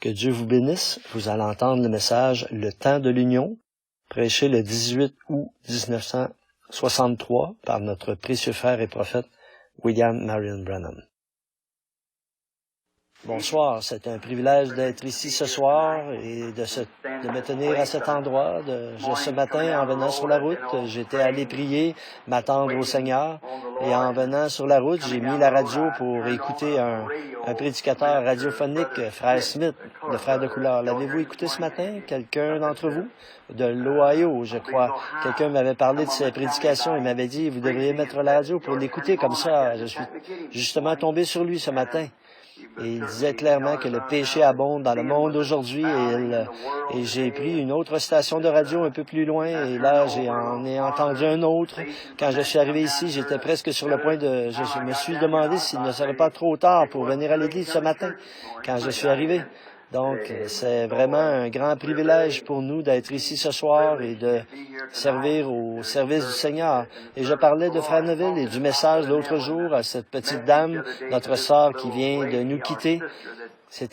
Que Dieu vous bénisse. Vous allez entendre le message « Le temps de l'union », prêché le 18 août 1963 par notre précieux frère et prophète William Marion Branham. Bonsoir, c'est un privilège d'être ici ce soir et de me tenir à cet endroit. Ce matin, en venant sur la route, j'étais allé prier, m'attendre au Seigneur. Et en venant sur la route, j'ai mis la radio pour écouter un prédicateur radiophonique, Frère Smith, le frère de couleur. L'avez-vous écouté ce matin? Quelqu'un d'entre vous? De l'Ohio, je crois. Quelqu'un m'avait parlé de ses prédications. Il m'avait dit, vous devriez mettre la radio pour l'écouter comme ça. Je suis justement tombé sur lui ce matin. Et il disait clairement que le péché abonde dans le monde aujourd'hui et j'ai pris une autre station de radio un peu plus loin et là j'en ai entendu un autre. Quand je suis arrivé ici, j'étais presque sur le point je me suis demandé s'il ne serait pas trop tard pour venir à l'église ce matin quand je suis arrivé. Donc, c'est vraiment un grand privilège pour nous d'être ici ce soir et de servir au service du Seigneur. Et je parlais de Frère Neville et du message l'autre jour à cette petite dame, notre sœur qui vient de nous quitter.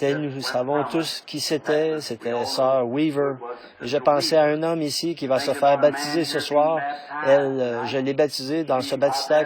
Nous savons tous qui c'était Sœur Weaver. Et je pensais à un homme ici qui va se faire baptiser ce soir. Je l'ai baptisée dans ce baptistère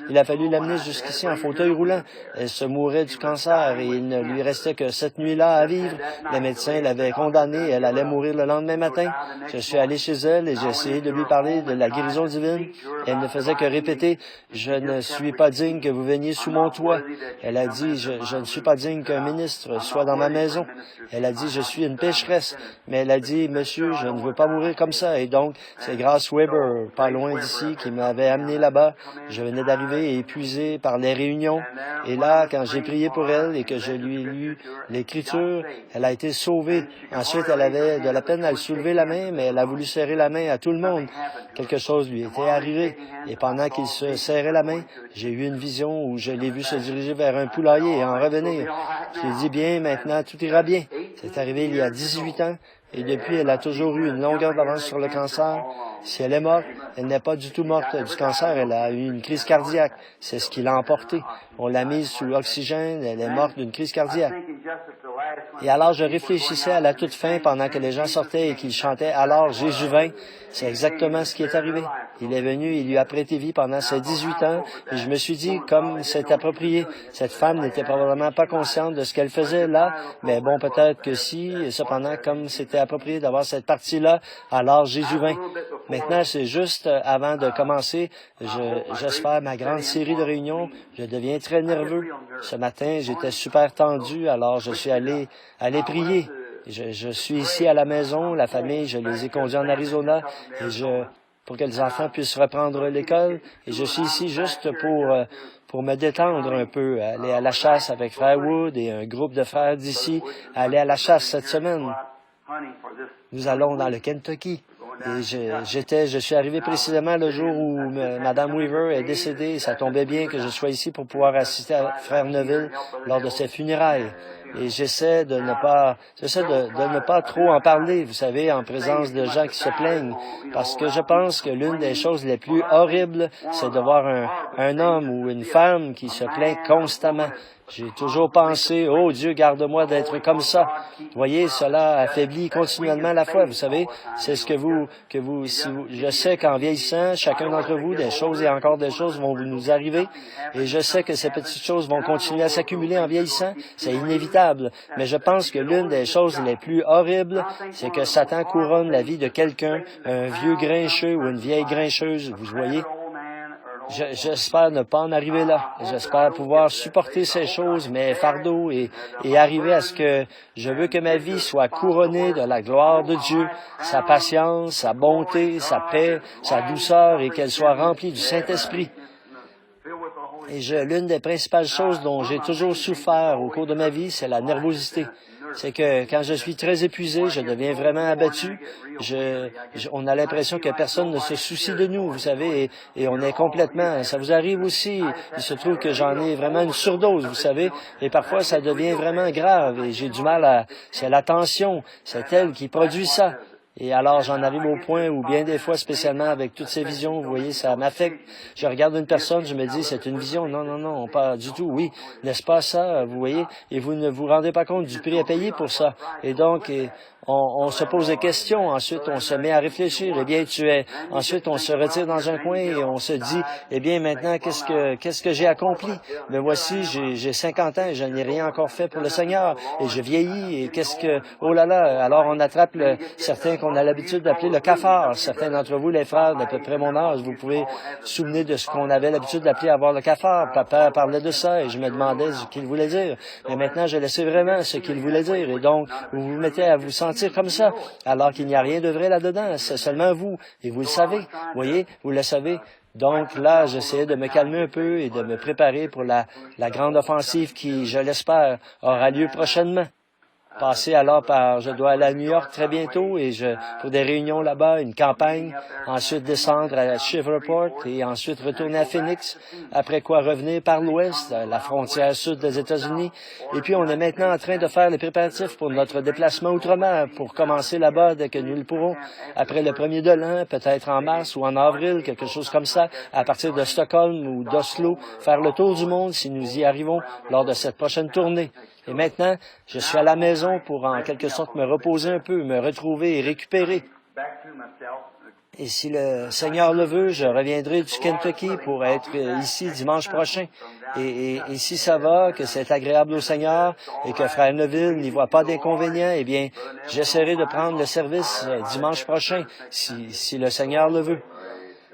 il a fallu l'amener jusqu'ici en fauteuil roulant. Elle se mourait du cancer et il ne lui restait que cette nuit-là à vivre. Les médecins l'avaient condamnée, elle allait mourir le lendemain matin. Je suis allé chez elle et j'ai essayé de lui parler de la guérison divine. Elle ne faisait que répéter, « Je ne suis pas digne que vous veniez sous mon toit. » Elle a dit, « Je ne suis pas digne qu'un ministre soit dans ma maison. » Elle a dit, « Je suis une pécheresse. » Mais elle a dit, « Monsieur, je ne veux pas mourir comme ça. » Et donc, c'est grâce Weber, pas loin d'ici, qui m'avait amené là-bas. Je venais d'arriver épuisé par les réunions. Et là, quand j'ai prié pour elle et que je lui ai lu l'Écriture, elle a été sauvée. Ensuite, elle avait de la peine à soulever la main, mais elle a voulu serrer la main à tout le monde. Quelque chose lui était arrivé. Et pendant qu'il se serrait la main, j'ai eu une vision où je l'ai vu se diriger vers un poulailler et en revenir. J'ai dit, bien, maintenant, tout ira bien. C'est arrivé il y a 18 ans. Et depuis, elle a toujours eu une longueur d'avance sur le cancer. Si elle est morte, elle n'est pas du tout morte du cancer. Elle a eu une crise cardiaque. C'est ce qui l'a emportée. On l'a mise sous oxygène. Elle est morte d'une crise cardiaque. Et alors, je réfléchissais à la toute fin pendant que les gens sortaient et qu'ils chantaient « Alors, Jésus vint ». C'est exactement ce qui est arrivé. Il est venu, il lui a prêté vie pendant ses 18 ans. Et je me suis dit, comme c'est approprié, cette femme n'était probablement pas consciente de ce qu'elle faisait là. Mais bon, peut-être que si. Et cependant, comme c'était approprié d'avoir cette partie-là, alors Jésus vint. Maintenant, c'est juste avant de commencer, j'espère ma grande série de réunions. Je deviens très nerveux. Ce matin, j'étais super tendu, alors je suis allé prier. Je suis ici à la maison, la famille, je les ai conduits en Arizona pour que les enfants puissent reprendre l'école. Et je suis ici juste pour me détendre un peu, aller à la chasse avec Frère Wood et un groupe de frères d'ici, aller à la chasse cette semaine. Nous allons dans le Kentucky. Et je suis arrivé précisément le jour où Madame Weaver est décédée. Et ça tombait bien que je sois ici pour pouvoir assister à Frère Neville lors de ses funérailles. Et j'essaie de ne pas trop en parler, vous savez, en présence de gens qui se plaignent. Parce que je pense que l'une des choses les plus horribles, c'est de voir un homme ou une femme qui se plaint constamment. J'ai toujours pensé, oh Dieu, garde-moi d'être comme ça. Voyez, cela affaiblit continuellement la foi. Vous savez, c'est ce je sais qu'en vieillissant, chacun d'entre vous, des choses et encore des choses vont nous arriver. Et je sais que ces petites choses vont continuer à s'accumuler en vieillissant. C'est inévitable. Mais je pense que l'une des choses les plus horribles, c'est que Satan couronne la vie de quelqu'un, un vieux grincheux ou une vieille grincheuse, vous voyez. J'espère ne pas en arriver là. J'espère pouvoir supporter ces choses, mes fardeaux, et arriver à ce que je veux que ma vie soit couronnée de la gloire de Dieu, sa patience, sa bonté, sa paix, sa douceur, et qu'elle soit remplie du Saint-Esprit. Et l'une des principales choses dont j'ai toujours souffert au cours de ma vie, c'est la nervosité. C'est que quand je suis très épuisé, je deviens vraiment abattu. On a l'impression que personne ne se soucie de nous, vous savez, et on est complètement... Ça vous arrive aussi. Il se trouve que j'en ai vraiment une surdose, vous savez, et parfois ça devient vraiment grave, et j'ai du mal à... C'est la tension, c'est elle qui produit ça. Et alors, j'en arrive au point où bien des fois, spécialement avec toutes ces visions, vous voyez, ça m'affecte. Je regarde une personne, je me dis, c'est une vision. Non, non, non, pas du tout. Oui, n'est-ce pas ça, vous voyez? Et vous ne vous rendez pas compte du prix à payer pour ça. Et donc, on se pose des questions, ensuite on se met à réfléchir, ensuite on se retire dans un coin et on se dit, eh bien maintenant, qu'est-ce que j'ai accompli? Mais voici, j'ai 50 ans et je n'ai rien encore fait pour le Seigneur et je vieillis et oh là là, alors on attrape certains qu'on a l'habitude d'appeler le cafard. Certains d'entre vous, les frères d'à peu près mon âge, vous pouvez vous souvenir de ce qu'on avait l'habitude d'appeler avoir le cafard. Papa parlait de ça et je me demandais ce qu'il voulait dire. Mais maintenant, je le sais vraiment ce qu'il voulait dire et donc, vous vous mettez à vous sentir comme ça, alors qu'il n'y a rien de vrai là-dedans, c'est seulement vous, et vous le savez, voyez, vous le savez. Donc là, j'essayais de me calmer un peu et de me préparer pour la grande offensive qui, je l'espère, aura lieu prochainement. Passer alors je dois aller à New York très bientôt et pour des réunions là-bas, une campagne, ensuite descendre à Shreveport et ensuite retourner à Phoenix, après quoi revenir par l'ouest, la frontière sud des États-Unis. Et puis on est maintenant en train de faire les préparatifs pour notre déplacement outre-mer, pour commencer là-bas dès que nous le pourrons, après le 1er de l'an, peut-être en mars ou en avril, quelque chose comme ça, à partir de Stockholm ou d'Oslo, faire le tour du monde si nous y arrivons lors de cette prochaine tournée. Et maintenant, je suis à la maison pour en quelque sorte me reposer un peu, me retrouver et récupérer. Et si le Seigneur le veut, je reviendrai du Kentucky pour être ici dimanche prochain. Et si ça va, que c'est agréable au Seigneur et que Frère Neville n'y voit pas d'inconvénient, eh bien, j'essaierai de prendre le service dimanche prochain, si le Seigneur le veut.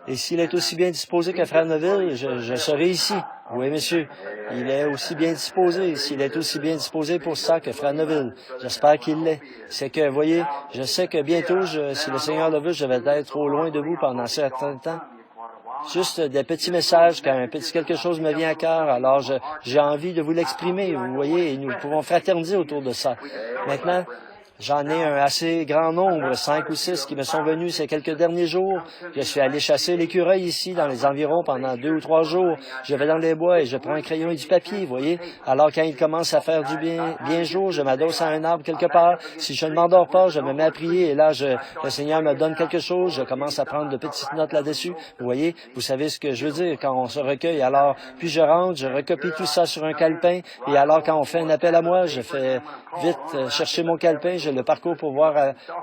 Et s'il est aussi bien disposé que Frère Neville, je serai ici. Oui, monsieur. Il est aussi bien disposé. S'il est aussi bien disposé pour ça que Frère Neville, j'espère qu'il l'est. C'est que, voyez, je sais que bientôt, si le Seigneur le veut, je vais être au loin de vous pendant un certain temps. Juste des petits messages, quand un petit quelque chose me vient à cœur, alors j'ai envie de vous l'exprimer, vous voyez, et nous pouvons fraterniser autour de ça. Maintenant, j'en ai un assez grand nombre, 5 ou 6 qui me sont venus ces quelques derniers jours. Je suis allé chasser l'écureuil ici, dans les environs, pendant 2 ou 3 jours. Je vais dans les bois et je prends un crayon et du papier, vous voyez. Alors, quand il commence à faire du bien jour, je m'adosse à un arbre quelque part. Si je ne m'endors pas, je me mets à prier et là, le Seigneur me donne quelque chose. Je commence à prendre de petites notes là-dessus. Vous voyez, vous savez ce que je veux dire quand on se recueille. Alors, puis je rentre, je recopie tout ça sur un calepin et alors, quand on fait un appel à moi, je fais vite chercher mon calepin, je le parcours pour voir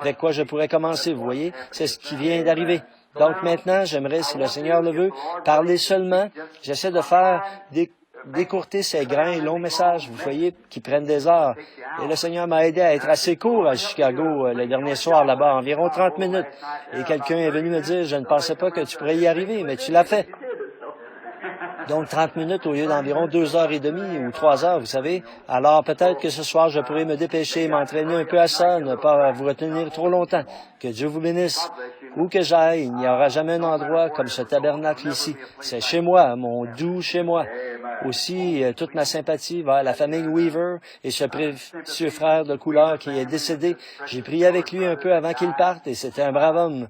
avec quoi je pourrais commencer, vous voyez. C'est ce qui vient d'arriver. Donc maintenant, j'aimerais, si le Seigneur le veut, parler seulement. J'essaie de faire décourter ces grands et longs messages, vous voyez, qui prennent des heures. Et le Seigneur m'a aidé à être assez court à Chicago le dernier soir là-bas, environ 30 minutes. Et quelqu'un est venu me dire, je ne pensais pas que tu pourrais y arriver, mais tu l'as fait. Donc 30 minutes au lieu d'environ 2h30 ou 3 heures, vous savez. Alors peut-être que ce soir, je pourrai me dépêcher, m'entraîner un peu à ça, ne pas vous retenir trop longtemps. Que Dieu vous bénisse. Où que j'aille, il n'y aura jamais un endroit comme ce tabernacle ici. C'est chez moi, mon doux chez moi. Aussi, toute ma sympathie va à la famille Weaver et ce précieux frère de couleur qui est décédé. J'ai prié avec lui un peu avant qu'il parte et c'était un brave homme.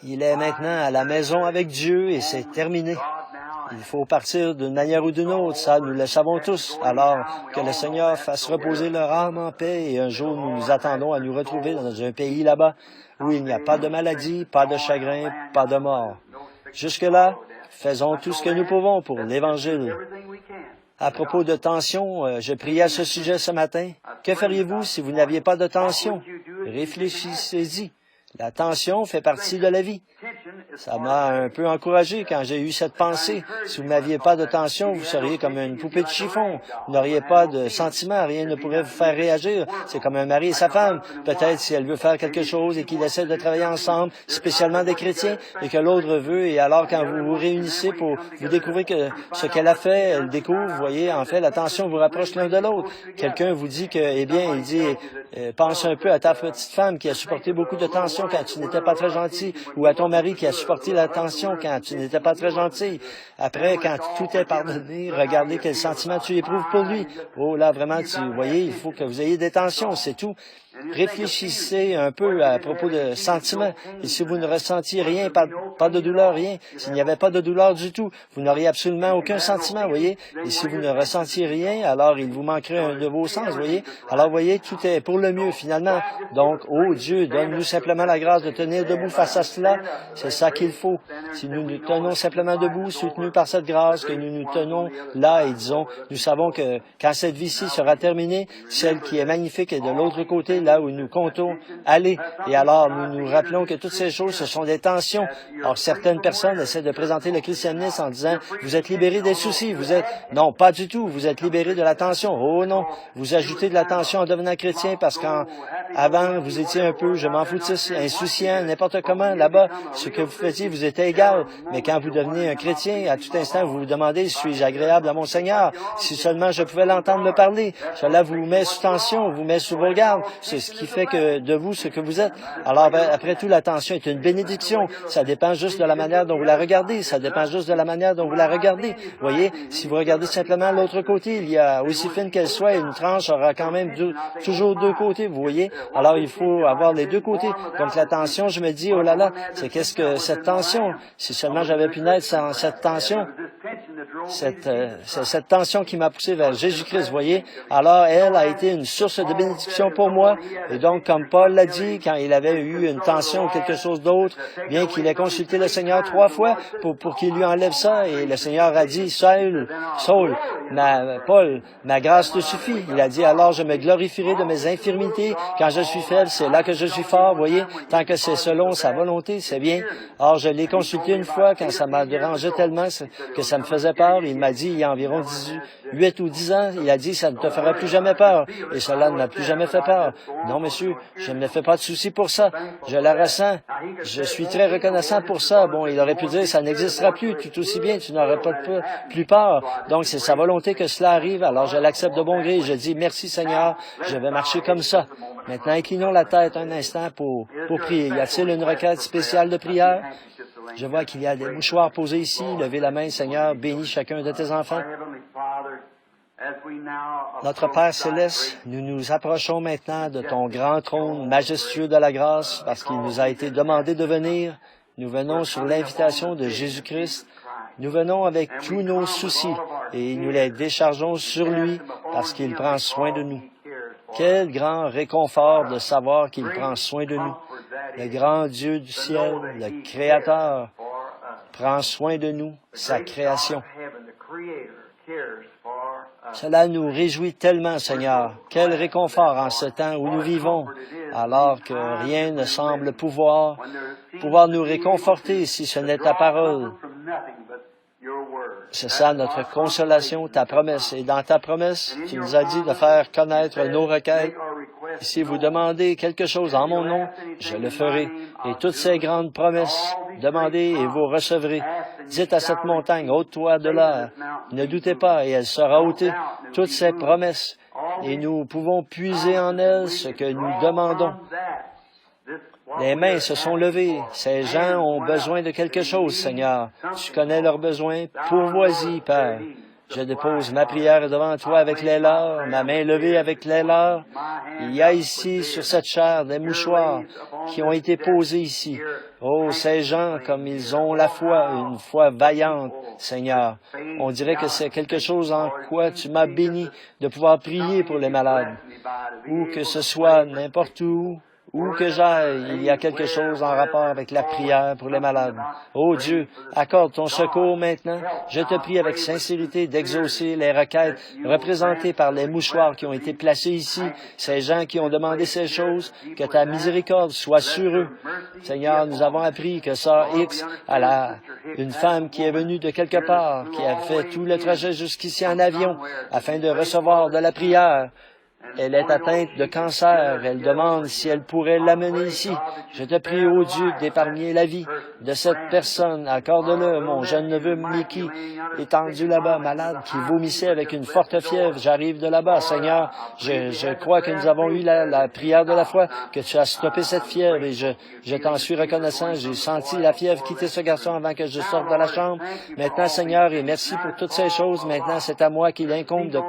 Il est maintenant à la maison avec Dieu et c'est terminé. Il faut partir d'une manière ou d'une autre, ça nous le savons tous. Alors que le Seigneur fasse reposer leur âme en paix et un jour nous nous attendons à nous retrouver dans un pays là-bas où il n'y a pas de maladie, pas de chagrin, pas de mort. Jusque-là, faisons tout ce que nous pouvons pour l'Évangile. À propos de tension, je priais à ce sujet ce matin. Que feriez-vous si vous n'aviez pas de tension? Réfléchissez-y. La tension fait partie de la vie. Ça m'a un peu encouragé quand j'ai eu cette pensée. Si vous n'aviez pas de tension, vous seriez comme une poupée de chiffon. Vous n'auriez pas de sentiments, rien ne pourrait vous faire réagir. C'est comme un mari et sa femme. Peut-être si elle veut faire quelque chose et qu'ils essaient de travailler ensemble, spécialement des chrétiens, et que l'autre veut, et alors quand vous vous réunissez pour vous découvrir que ce qu'elle a fait, elle découvre, vous voyez, en fait, la tension vous rapproche l'un de l'autre. Quelqu'un vous dit que, eh bien, il dit, pense un peu à ta petite femme qui a supporté beaucoup de tension quand tu n'étais pas très gentil, ou à ton mari qui a supporté la tension quand tu n'étais pas très gentil. Après, quand tout est pardonné, regardez quel sentiment tu éprouves pour lui. Oh là, vraiment, vous voyez, il faut que vous ayez des tensions, c'est tout. réfléchissez un peu à propos de sentiments. Et si vous ne ressentiez rien, pas de douleur, rien, s'il n'y avait pas de douleur du tout, vous n'auriez absolument aucun sentiment, voyez. Et si vous ne ressentiez rien, alors il vous manquerait un de vos sens, voyez. Alors, voyez, tout est pour le mieux, finalement. Donc, oh Dieu, donne-nous simplement la grâce de tenir debout face à cela. C'est ça qu'il faut. Si nous nous tenons simplement debout, soutenus par cette grâce, que nous nous tenons là et disons, nous savons que quand cette vie-ci sera terminée, celle qui est magnifique est de l'autre côté, là où nous comptons aller. Et alors, nous nous rappelons que toutes ces choses, ce sont des tensions. Or, certaines personnes essaient de présenter le christianisme en disant, vous êtes libérés des soucis, vous êtes... Non, pas du tout, vous êtes libérés de la tension. Oh non, vous ajoutez de la tension en devenant chrétien parce qu'avant, vous étiez un peu, je m'en foutisse, insouciant, n'importe comment. Là-bas, ce que vous faisiez, vous étiez égal. Mais quand vous devenez un chrétien, à tout instant, vous vous demandez, suis-je agréable à mon Seigneur? Si seulement je pouvais l'entendre me parler. Cela vous met sous tension, vous met sous vos gardes. C'est ce qui fait que de vous, ce que vous êtes. Alors, après tout, la tension est une bénédiction. Ça dépend juste de la manière dont vous la regardez. Ça dépend juste de la manière dont vous la regardez. Voyez, si vous regardez simplement l'autre côté, il y a, aussi fine qu'elle soit, une tranche aura quand même toujours deux côtés, vous voyez. Alors, il faut avoir les deux côtés. Donc, la tension, je me dis, oh là là, c'est qu'est-ce que cette tension? Si seulement j'avais pu naître sans cette tension, cette tension qui m'a poussé vers Jésus-Christ, voyez. Alors, elle a été une source de bénédiction pour moi. Et donc, comme Paul l'a dit, quand il avait eu une tension ou quelque chose d'autre, bien qu'il ait consulté le Seigneur 3 fois pour qu'il lui enlève ça, et le Seigneur a dit, Saul, Paul, ma grâce te suffit. Il a dit, alors je me glorifierai de mes infirmités. Quand je suis faible, c'est là que je suis fort, voyez. Tant que c'est selon sa volonté, c'est bien. Or, je l'ai consulté une fois quand ça m'a dérangé tellement que ça me faisait peur. Il m'a dit, il y a environ 8 ou 10 ans, il a dit, ça ne te fera plus jamais peur. Et cela ne m'a plus jamais fait peur. Non, monsieur, je ne me fais pas de soucis pour ça. Je la ressens. Je suis très reconnaissant pour ça. Bon, il aurait pu dire, ça n'existera plus. Tout aussi bien, tu n'aurais pas plus peur. Donc, c'est sa volonté que cela arrive. Alors, je l'accepte de bon gré. Je dis, merci Seigneur, je vais marcher comme ça. Maintenant, inclinons la tête un instant pour prier. Y a-t-il une requête spéciale de prière? Je vois qu'il y a des mouchoirs posés ici. Levez la main, Seigneur, bénis chacun de tes enfants. Notre Père Céleste, nous nous approchons maintenant de ton grand trône majestueux de la grâce parce qu'il nous a été demandé de venir. Nous venons sur l'invitation de Jésus-Christ. Nous venons avec tous nos soucis et nous les déchargeons sur lui parce qu'il prend soin de nous. Quel grand réconfort de savoir qu'il prend soin de nous. Le grand Dieu du ciel, le Créateur, prend soin de nous, sa création. Cela nous réjouit tellement, Seigneur. Quel réconfort en ce temps où nous vivons, alors que rien ne semble pouvoir nous réconforter si ce n'est ta parole. C'est ça notre consolation, ta promesse. Et dans ta promesse, tu nous as dit de faire connaître nos requêtes. Et si vous demandez quelque chose en mon nom, je le ferai. Et toutes ces grandes promesses, demandez et vous recevrez. Dites à cette montagne, ôte-toi de là. Ne doutez pas et elle sera ôtée. Toutes ces promesses. Et nous pouvons puiser en elles ce que nous demandons. Les mains se sont levées. Ces gens ont besoin de quelque chose, Seigneur. Tu connais leurs besoins. Pourvois-y, Père. Je dépose ma prière devant toi avec les leurs, ma main levée avec les leurs. Il y a ici, sur cette chaire, des mouchoirs qui ont été posés ici. Oh, ces gens, comme ils ont la foi, une foi vaillante, Seigneur. On dirait que c'est quelque chose en quoi tu m'as béni de pouvoir prier pour les malades. Ou que ce soit n'importe où que j'aille, il y a quelque chose en rapport avec la prière pour les malades. Oh Dieu, accorde ton secours maintenant. Je te prie avec sincérité d'exaucer les requêtes représentées par les mouchoirs qui ont été placés ici, ces gens qui ont demandé ces choses, que ta miséricorde soit sur eux. Seigneur, nous avons appris que Sœur X, une femme qui est venue de quelque part, qui a fait tout le trajet jusqu'ici en avion, afin de recevoir de la prière. Elle est atteinte de cancer. Elle demande si elle pourrait l'amener ici. Je te prie, ô Dieu, d'épargner la vie de cette personne. Accorde-le, mon jeune neveu Mickey, étendu là-bas, malade, qui vomissait avec une forte fièvre. J'arrive de là-bas, Seigneur. Je crois que nous avons eu la prière de la foi, que tu as stoppé cette fièvre et je t'en suis reconnaissant. J'ai senti la fièvre quitter ce garçon avant que je sorte de la chambre. Maintenant, Seigneur, et merci pour toutes ces choses. Maintenant, c'est à moi qu'il incombe de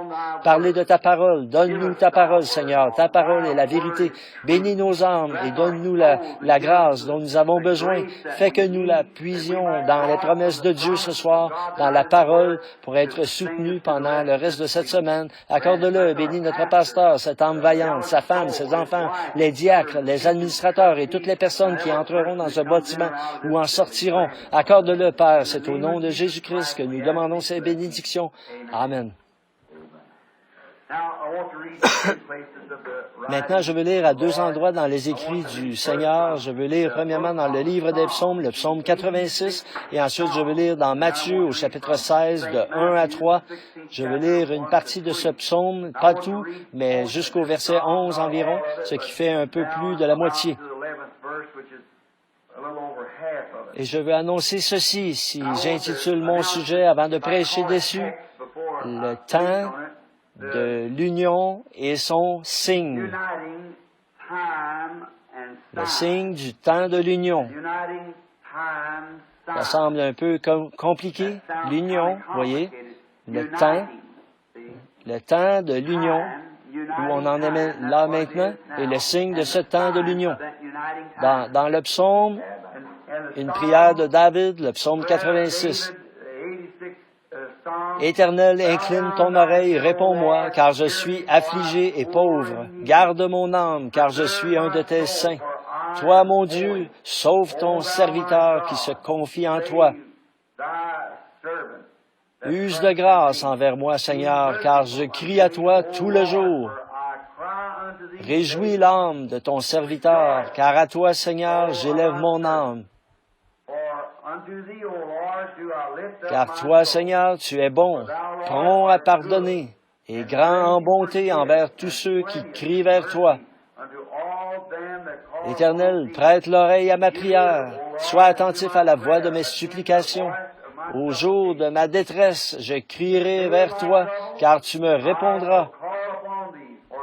parler de ta parole. Donne-nous ta ta parole, Seigneur. Ta parole est la vérité. Bénis nos âmes et donne-nous la grâce dont nous avons besoin. Fais que nous la puisions dans les promesses de Dieu ce soir, dans la parole, pour être soutenus pendant le reste de cette semaine. Accorde-le. Bénis notre pasteur, cette âme vaillante, sa femme, ses enfants, les diacres, les administrateurs et toutes les personnes qui entreront dans ce bâtiment ou en sortiront. Accorde-le, Père. C'est au nom de Jésus-Christ que nous demandons ces bénédictions. Amen. Maintenant, je veux lire à deux endroits dans les écrits du Seigneur. Je veux lire premièrement dans le livre des psaumes, le psaume 86, et ensuite je veux lire dans Matthieu au chapitre 16, de 1 à 3. Je veux lire une partie de ce psaume, pas tout, mais jusqu'au verset 11 environ, ce qui fait un peu plus de la moitié. Et je veux annoncer ceci, si j'intitule mon sujet avant de prêcher dessus, le temps de l'union et son signe. Le signe du temps de l'union. Ça semble un peu compliqué, l'union, voyez, le temps de l'union, où on en est là maintenant, et le signe de ce temps de l'union. Dans le psaume, une prière de David, le psaume 86. Éternel, incline ton oreille, réponds-moi, car je suis affligé et pauvre. Garde mon âme, car je suis un de tes saints. Toi, mon Dieu, sauve ton serviteur qui se confie en toi. Use de grâce envers moi, Seigneur, car je crie à toi tout le jour. Réjouis l'âme de ton serviteur, car à toi, Seigneur, j'élève mon âme. Car toi, Seigneur, tu es bon, prompt à pardonner, et grand en bonté envers tous ceux qui crient vers toi. Éternel, prête l'oreille à ma prière, sois attentif à la voix de mes supplications. Au jour de ma détresse, je crierai vers toi, car tu me répondras.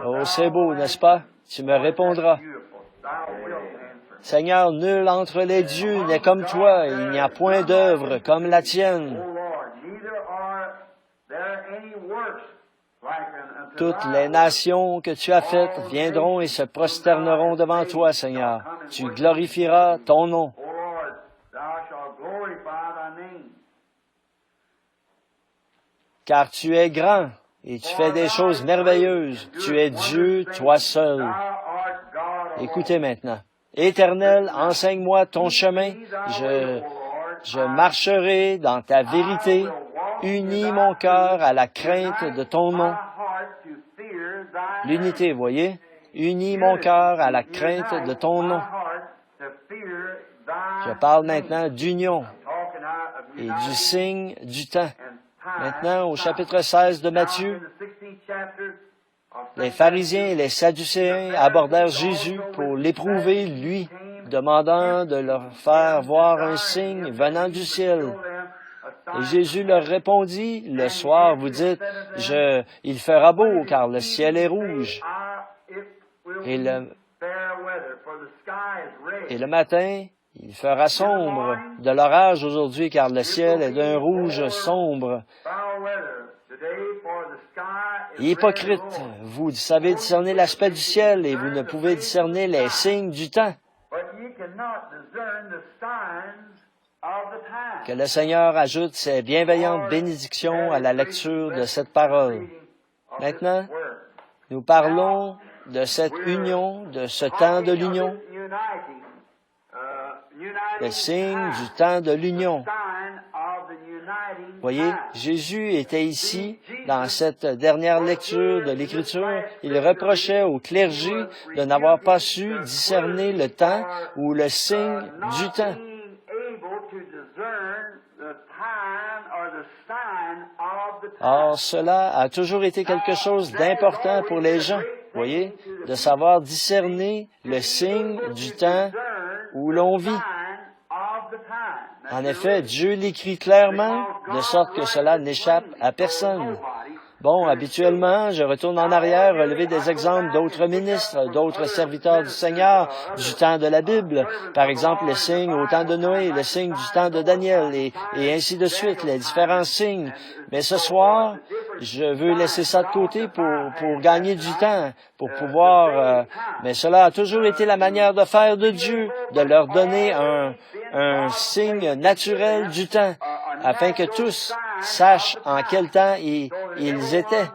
Oh, c'est beau, n'est-ce pas? Tu me répondras. Seigneur, nul entre les dieux n'est comme toi, il n'y a point d'œuvre comme la tienne. Toutes les nations que tu as faites viendront et se prosterneront devant toi, Seigneur. Tu glorifieras ton nom. Car tu es grand et tu fais des choses merveilleuses. Tu es Dieu, toi seul. Écoutez maintenant. Éternel, enseigne-moi ton chemin. Je marcherai dans ta vérité. Unis mon cœur à la crainte de ton nom. L'unité, voyez? Unis mon cœur à la crainte de ton nom. Je parle maintenant d'union et du signe du temps. Maintenant, au chapitre 16 de Matthieu, les pharisiens et les sadducéens abordèrent Jésus pour l'éprouver, lui, demandant de leur faire voir un signe venant du ciel. Et Jésus leur répondit, « Le soir, vous dites, il fera beau, car le ciel est rouge. Et le matin, il fera sombre, de l'orage aujourd'hui, car le ciel est d'un rouge sombre. Hypocrite, vous savez discerner l'aspect du ciel et vous ne pouvez discerner les signes du temps. Que le Seigneur ajoute ses bienveillantes bénédictions à la lecture de cette parole. Maintenant, nous parlons de cette union, de ce temps de l'union, le signe du temps de l'union. Voyez, Jésus était ici, dans cette dernière lecture de l'Écriture. Il reprochait au clergé de n'avoir pas su discerner le temps ou le signe du temps. Or, cela a toujours été quelque chose d'important pour les gens, voyez, de savoir discerner le signe du temps où l'on vit. En effet, Dieu l'écrit clairement, de sorte que cela n'échappe à personne. Bon, habituellement, je retourne en arrière, relever des exemples d'autres ministres, d'autres serviteurs du Seigneur du temps de la Bible. Par exemple, le signe au temps de Noé, le signe du temps de Daniel, et ainsi de suite, les différents signes. Mais ce soir, je veux laisser ça de côté pour gagner du temps, pour pouvoir... mais cela a toujours été la manière de faire de Dieu, de leur donner un signe naturel du temps, afin que tous sachent en quel temps ils étaient.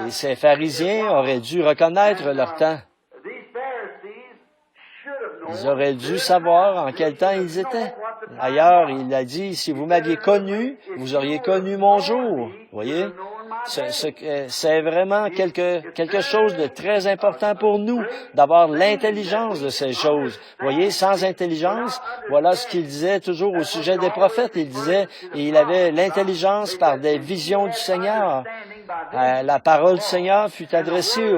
Et ces pharisiens auraient dû reconnaître leur temps. Ils auraient dû savoir en quel temps ils étaient. D'ailleurs, il a dit, si vous m'aviez connu, vous auriez connu mon jour. Vous voyez? C'est vraiment quelque chose de très important pour nous, d'avoir l'intelligence de ces choses. Vous voyez, sans intelligence, voilà ce qu'il disait toujours au sujet des prophètes. Il disait, il avait l'intelligence par des visions du Seigneur. La parole du Seigneur fut adressée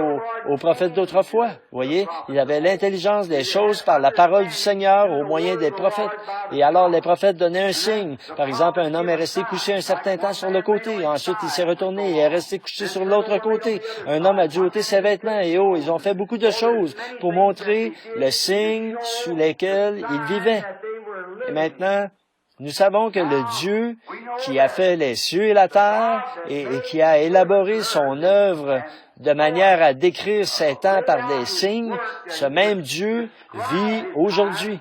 aux prophètes d'autrefois. Vous voyez, il avait l'intelligence des choses par la parole du Seigneur au moyen des prophètes. Et alors, les prophètes donnaient un signe. Par exemple, un homme est resté couché un certain temps sur le côté. Ensuite, il s'est retourné et est resté couché sur l'autre côté. Un homme a dû ôter ses vêtements. Et ils ont fait beaucoup de choses pour montrer le signe sous lesquels ils vivaient. Et maintenant, nous savons que le Dieu qui a fait les cieux et la terre et qui a élaboré son œuvre de manière à décrire ces temps par des signes, ce même Dieu vit aujourd'hui.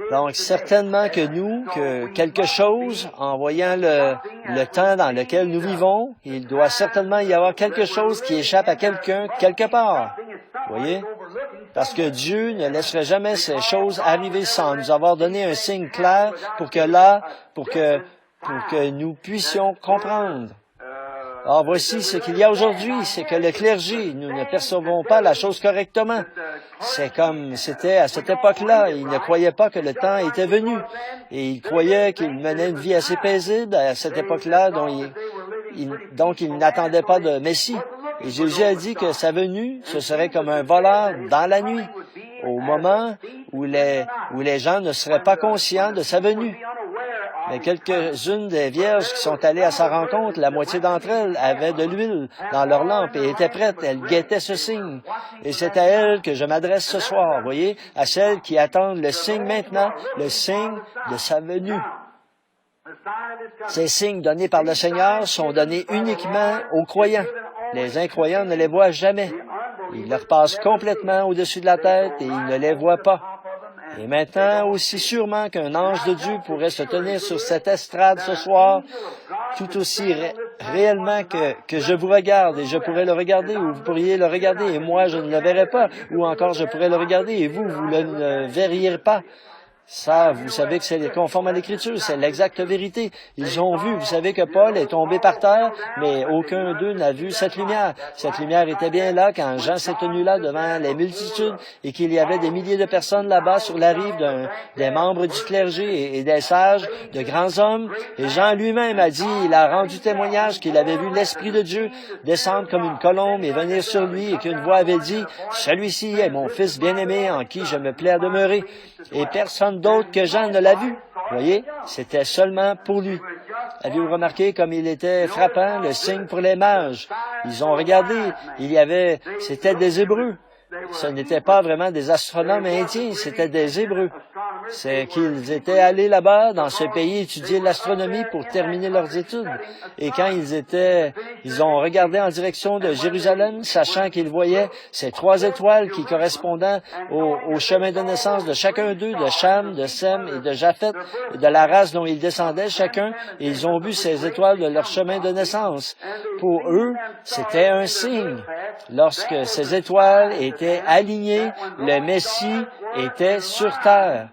Donc, certainement que nous, que quelque chose, en voyant le temps dans lequel nous vivons, il doit certainement y avoir quelque chose qui échappe à quelqu'un quelque part. Vous voyez? Parce que Dieu ne laisserait jamais ces choses arriver sans nous avoir donné un signe clair pour que nous puissions comprendre. Or, voici ce qu'il y a aujourd'hui, c'est que le clergé, nous ne percevons pas la chose correctement. C'est comme c'était à cette époque-là. Ils ne croyaient pas que le temps était venu. Et ils croyaient qu'ils menaient une vie assez paisible à cette époque-là, donc ils n'attendaient pas de Messie. Et Jésus a dit que sa venue, ce serait comme un voleur dans la nuit, au moment où les gens ne seraient pas conscients de sa venue. Mais quelques-unes des vierges qui sont allées à sa rencontre, la moitié d'entre elles avaient de l'huile dans leur lampe et étaient prêtes. Elles guettaient ce signe. Et c'est à elles que je m'adresse ce soir, voyez, à celles qui attendent le signe maintenant, le signe de sa venue. Ces signes donnés par le Seigneur sont donnés uniquement aux croyants. Les incroyants ne les voient jamais. Ils leur passent complètement au-dessus de la tête et ils ne les voient pas. Et maintenant, aussi sûrement qu'un ange de Dieu pourrait se tenir sur cette estrade ce soir, tout aussi réellement que je vous regarde et je pourrais le regarder ou vous pourriez le regarder et moi je ne le verrais pas, ou encore je pourrais le regarder et vous ne le verriez pas. Ça, vous savez que c'est conforme à l'Écriture, c'est l'exacte vérité. Ils ont vu, vous savez que Paul est tombé par terre, mais aucun d'eux n'a vu cette lumière. Cette lumière était bien là quand Jean s'est tenu là devant les multitudes et qu'il y avait des milliers de personnes là-bas sur la rive des membres du clergé et des sages, de grands hommes. Et Jean lui-même a dit, il a rendu témoignage qu'il avait vu l'Esprit de Dieu descendre comme une colombe et venir sur lui et qu'une voix avait dit, « Celui-ci est mon Fils bien-aimé en qui je me plais à demeurer. » Et personne d'autre que Jean ne l'a vu. Vous voyez, c'était seulement pour lui. Avez-vous remarqué comme il était frappant, le signe pour les mages? Ils ont regardé, c'était des Hébreux. Ce n'étaient pas vraiment des astronomes indiens, c'était des Hébreux. C'est qu'ils étaient allés là-bas, dans ce pays, étudier l'astronomie pour terminer leurs études. Et quand ils ont regardé en direction de Jérusalem, sachant qu'ils voyaient ces 3 étoiles qui correspondaient au chemin de naissance de chacun d'eux, de Cham, de Sem et de Japhet, de la race dont ils descendaient chacun, et ils ont vu ces étoiles de leur chemin de naissance. Pour eux, c'était un signe. Lorsque ces étoiles étaient alignées, le Messie était sur terre.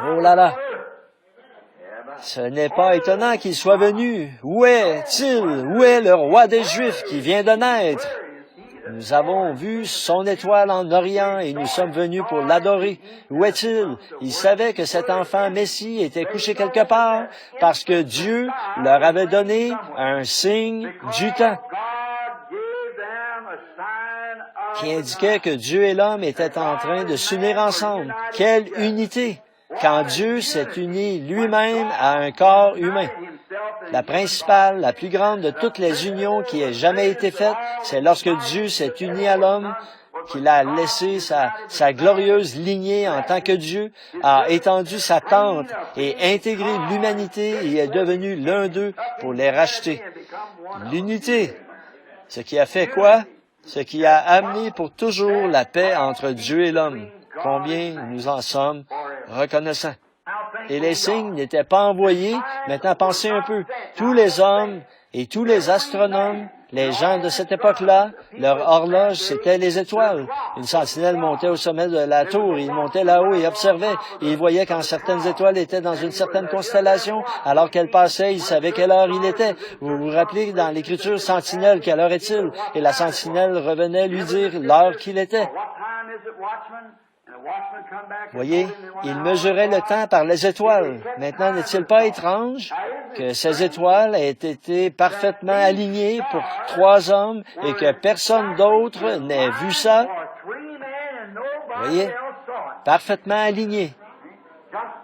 Oh là là! Ce n'est pas étonnant qu'il soit venu. Où est-il? Où est le roi des Juifs qui vient de naître? Nous avons vu son étoile en Orient et nous sommes venus pour l'adorer. Où est-il? Il savait que cet enfant Messie était couché quelque part parce que Dieu leur avait donné un signe du temps qui indiquait que Dieu et l'homme étaient en train de s'unir ensemble. Quelle unité! Quand Dieu s'est uni lui-même à un corps humain. La principale, la plus grande de toutes les unions qui ait jamais été faite, c'est lorsque Dieu s'est uni à l'homme qu'il a laissé sa glorieuse lignée en tant que Dieu, a étendu sa tente et intégré l'humanité et est devenu l'un d'eux pour les racheter. L'unité, ce qui a fait quoi? Ce qui a amené pour toujours la paix entre Dieu et l'homme. Combien nous en sommes reconnaissants. Et les signes n'étaient pas envoyés. Maintenant, pensez un peu. Tous les hommes et tous les astronomes, les gens de cette époque-là, leur horloge, c'était les étoiles. Une sentinelle montait au sommet de la tour, il montait là-haut et observait. Et il voyait quand certaines étoiles étaient dans une certaine constellation, alors qu'elles passaient, il savait quelle heure il était. Vous vous rappelez dans l'Écriture, sentinelle, quelle heure est-il? Et la sentinelle revenait lui dire l'heure qu'il était. Voyez, il mesurait le temps par les étoiles. Maintenant, n'est-il pas étrange que ces étoiles aient été parfaitement alignées pour 3 hommes et que personne d'autre n'ait vu ça? Voyez, parfaitement alignées.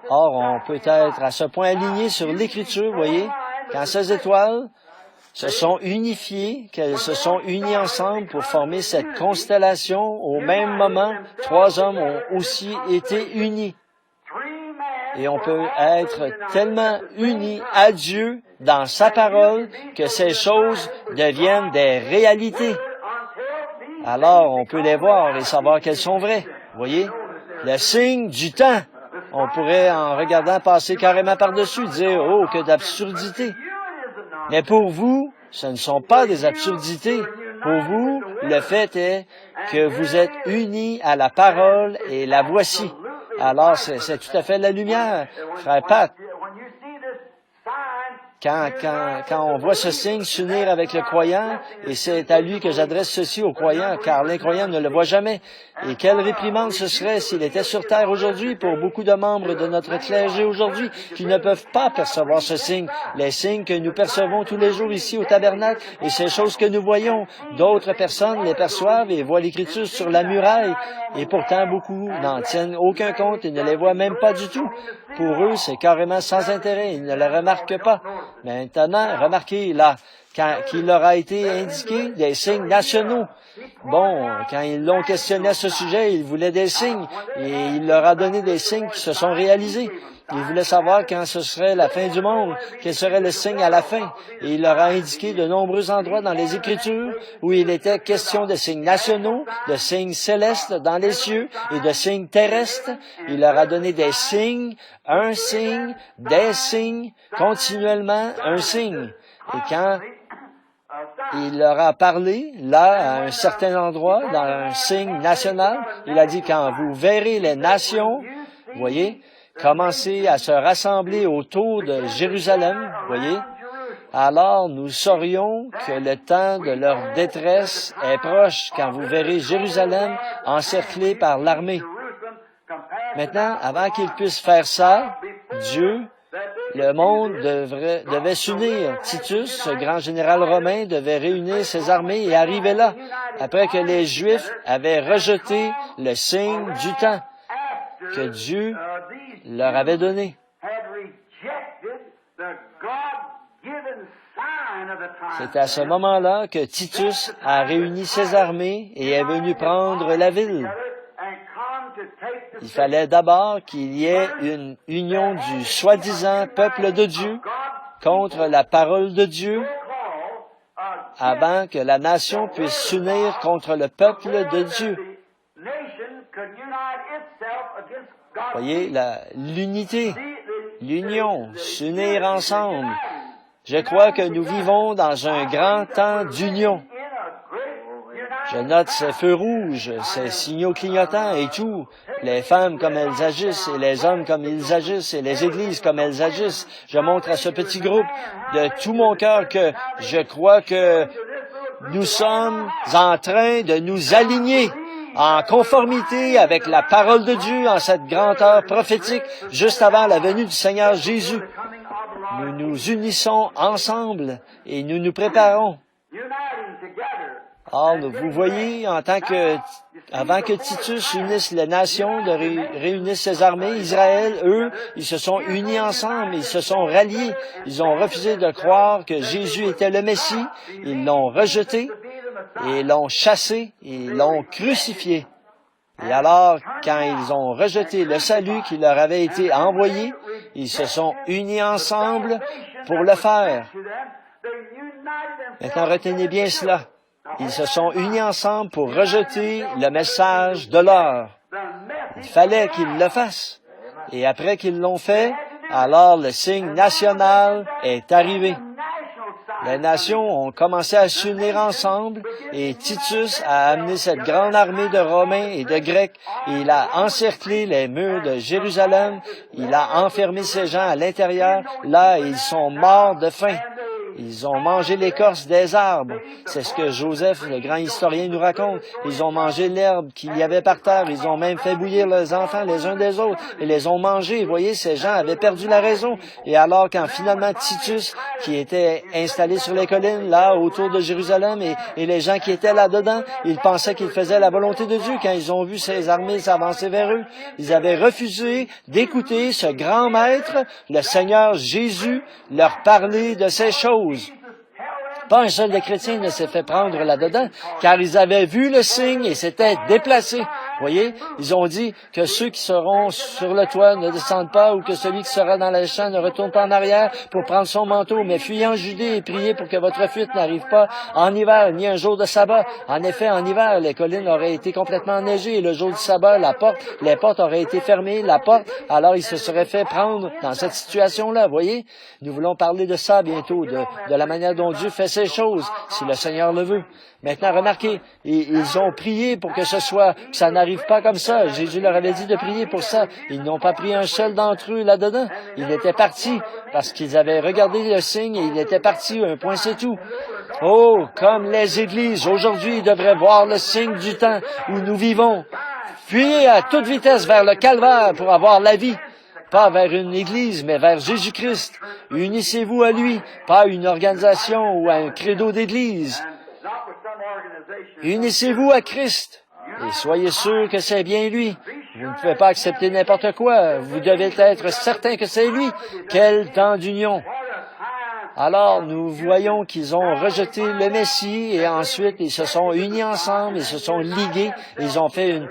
Or, on peut être à ce point aligné sur l'Écriture, voyez, quand ces étoiles se sont unifiées, qu'elles se sont unies ensemble pour former cette constellation. Au même moment, 3 hommes ont aussi été unis. Et on peut être tellement unis à Dieu dans sa parole que ces choses deviennent des réalités. Alors, on peut les voir et savoir qu'elles sont vraies. Vous voyez? Le signe du temps. On pourrait, en regardant passer carrément par-dessus, dire « Oh, que d'absurdité! » Mais pour vous, ce ne sont pas des absurdités. Pour vous, le fait est que vous êtes unis à la parole et la voici. Alors, c'est tout à fait la lumière, frère Pat. Quand on voit ce signe s'unir avec le croyant, et c'est à lui que j'adresse ceci au croyant, car l'incroyant ne le voit jamais. Et quelle réprimande ce serait s'il était sur terre aujourd'hui pour beaucoup de membres de notre clergé aujourd'hui qui ne peuvent pas percevoir ce signe. Les signes que nous percevons tous les jours ici au tabernacle et ces choses que nous voyons, d'autres personnes les perçoivent et voient l'Écriture sur la muraille. Et pourtant, beaucoup n'en tiennent aucun compte et ne les voient même pas du tout. Pour eux, c'est carrément sans intérêt. Ils ne le remarquent pas. Maintenant, remarquez là, qu'il leur a été indiqué des signes nationaux. Bon, quand ils l'ont questionné à ce sujet, ils voulaient des signes et il leur a donné des signes qui se sont réalisés. Il voulait savoir quand ce serait la fin du monde, quel serait le signe à la fin. Et il leur a indiqué de nombreux endroits dans les Écritures où il était question de signes nationaux, de signes célestes dans les cieux et de signes terrestres. Il leur a donné des signes, un signe, des signes, continuellement un signe. Et quand il leur a parlé, là, à un certain endroit, dans un signe national, il a dit, quand vous verrez les nations, vous voyez, commencer à se rassembler autour de Jérusalem, vous voyez, alors nous saurions que le temps de leur détresse est proche quand vous verrez Jérusalem encerclée par l'armée. Maintenant, avant qu'ils puissent faire ça, Dieu, le monde devait s'unir. Titus, ce grand général romain, devait réunir ses armées et arriver là, après que les Juifs avaient rejeté le signe du temps que Dieu leur avait donné. C'est à ce moment-là que Titus a réuni ses armées et est venu prendre la ville. Il fallait d'abord qu'il y ait une union du soi-disant peuple de Dieu contre la parole de Dieu avant que la nation puisse s'unir contre le peuple de Dieu. Voyez, l'unité, l'union, s'unir ensemble. Je crois que nous vivons dans un grand temps d'union. Je note ces feux rouges, ces signaux clignotants et tout, les femmes comme elles agissent et les hommes comme ils agissent et les églises comme elles agissent. Je montre à ce petit groupe de tout mon cœur que je crois que nous sommes en train de nous aligner en conformité avec la parole de Dieu en cette grande heure prophétique juste avant la venue du Seigneur Jésus. Nous nous unissons ensemble et nous nous préparons. Or, vous voyez, avant que Titus unisse les nations, réunisse ses armées, Israël, eux, ils se sont unis ensemble, ils se sont ralliés. Ils ont refusé de croire que Jésus était le Messie, ils l'ont rejeté. et l'ont chassé et l'ont crucifié. Et alors, quand ils ont rejeté le salut qui leur avait été envoyé, ils se sont unis ensemble pour le faire. Maintenant, retenez bien cela. Ils se sont unis ensemble pour rejeter le message de l'or. Il fallait qu'ils le fassent. Et après qu'ils l'ont fait, alors le signe national est arrivé. Les nations ont commencé à s'unir ensemble et Titus a amené cette grande armée de Romains et de Grecs. Il a encerclé les murs de Jérusalem. Il a enfermé ces gens à l'intérieur. Là, ils sont morts de faim. Ils ont mangé l'écorce des arbres. C'est ce que Joseph, le grand historien, nous raconte. Ils ont mangé l'herbe qu'il y avait par terre. Ils ont même fait bouillir les enfants les uns des autres et les ont mangés. Vous voyez, ces gens avaient perdu la raison. Et alors, quand finalement Titus, qui était installé sur les collines, là, autour de Jérusalem, et les gens qui étaient là-dedans, ils pensaient qu'ils faisaient la volonté de Dieu. Quand ils ont vu ces armées s'avancer vers eux, ils avaient refusé d'écouter ce grand maître, le Seigneur Jésus, leur parler de ces choses. Pas un seul des chrétiens ne s'est fait prendre là-dedans, car ils avaient vu le signe et s'étaient déplacés. Vous voyez, ils ont dit que ceux qui seront sur le toit ne descendent pas, ou que celui qui sera dans les champs ne retourne pas en arrière pour prendre son manteau, mais fuyez en Judée et priez pour que votre fuite n'arrive pas en hiver, ni un jour de sabbat. En effet, en hiver, les collines auraient été complètement enneigées, et le jour du sabbat, les portes auraient été fermées, alors ils se seraient fait prendre dans cette situation-là, vous voyez. Nous voulons parler de ça bientôt, de la manière dont Dieu fait ces choses, si le Seigneur le veut. Maintenant, remarquez, ils ont prié pour que ça n'arrive pas comme ça. Jésus leur avait dit de prier pour ça. Ils n'ont pas pris un seul d'entre eux là-dedans. Ils étaient partis parce qu'ils avaient regardé le signe et ils étaient partis. Un point, c'est tout. Oh, comme les églises, aujourd'hui, devraient voir le signe du temps où nous vivons. Fuyez à toute vitesse vers le calvaire pour avoir la vie. Pas vers une église, mais vers Jésus-Christ. Unissez-vous à lui, pas à une organisation ou à un credo d'église. Unissez-vous à Christ et soyez sûr que c'est bien lui. Vous ne pouvez pas accepter n'importe quoi. Vous devez être certain que c'est lui. Quel temps d'union! Alors, nous voyons qu'ils ont rejeté le Messie et ensuite ils se sont unis ensemble, ils se sont ligués, ils ont fait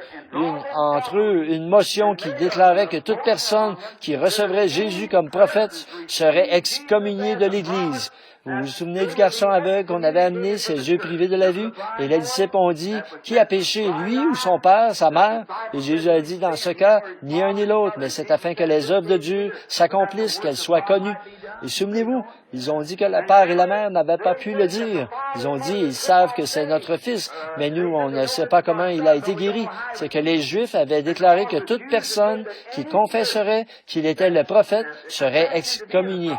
entre eux une motion qui déclarait que toute personne qui recevrait Jésus comme prophète serait excommuniée de l'Église. Vous vous souvenez du garçon aveugle qu'on avait amené, ses yeux privés de la vue? Et les disciples ont dit, qui a péché, lui ou son père, sa mère? Et Jésus a dit, dans ce cas, ni un ni l'autre, mais c'est afin que les œuvres de Dieu s'accomplissent, qu'elles soient connues. Et souvenez-vous, ils ont dit que le père et la mère n'avaient pas pu le dire. Ils ont dit, ils savent que c'est notre fils, mais nous, on ne sait pas comment il a été guéri. C'est que les Juifs avaient déclaré que toute personne qui confesserait qu'il était le prophète serait excommuniée.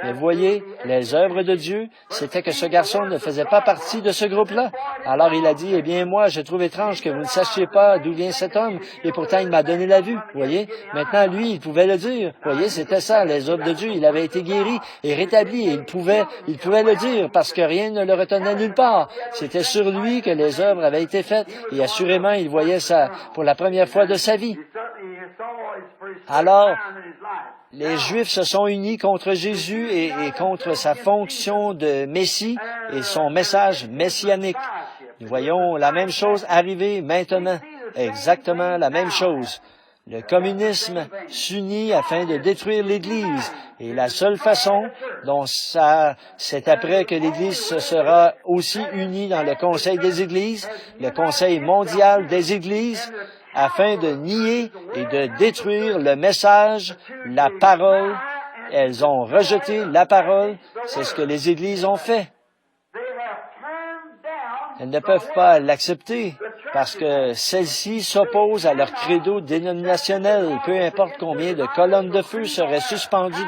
Mais voyez, les œuvres de Dieu, c'était que ce garçon ne faisait pas partie de ce groupe-là. Alors il a dit, eh bien moi, je trouve étrange que vous ne sachiez pas d'où vient cet homme, et pourtant il m'a donné la vue. Voyez, maintenant lui, il pouvait le dire. Voyez, c'était ça, les œuvres de Dieu. Il avait été guéri et rétabli, et il pouvait le dire, parce que rien ne le retenait nulle part. C'était sur lui que les œuvres avaient été faites, et assurément, il voyait ça pour la première fois de sa vie. Alors, les Juifs se sont unis contre Jésus et contre sa fonction de Messie et son message messianique. Nous voyons la même chose arriver maintenant. Exactement la même chose. Le communisme s'unit afin de détruire l'Église. Et la seule façon dont c'est après que l'Église se sera aussi unie dans le Conseil des Églises, le Conseil mondial des Églises, afin de nier et de détruire le message, la parole. Elles ont rejeté la parole. C'est ce que les églises ont fait. Elles ne peuvent pas l'accepter parce que celles-ci s'opposent à leur credo dénominationnel. Peu importe combien de colonnes de feu seraient suspendues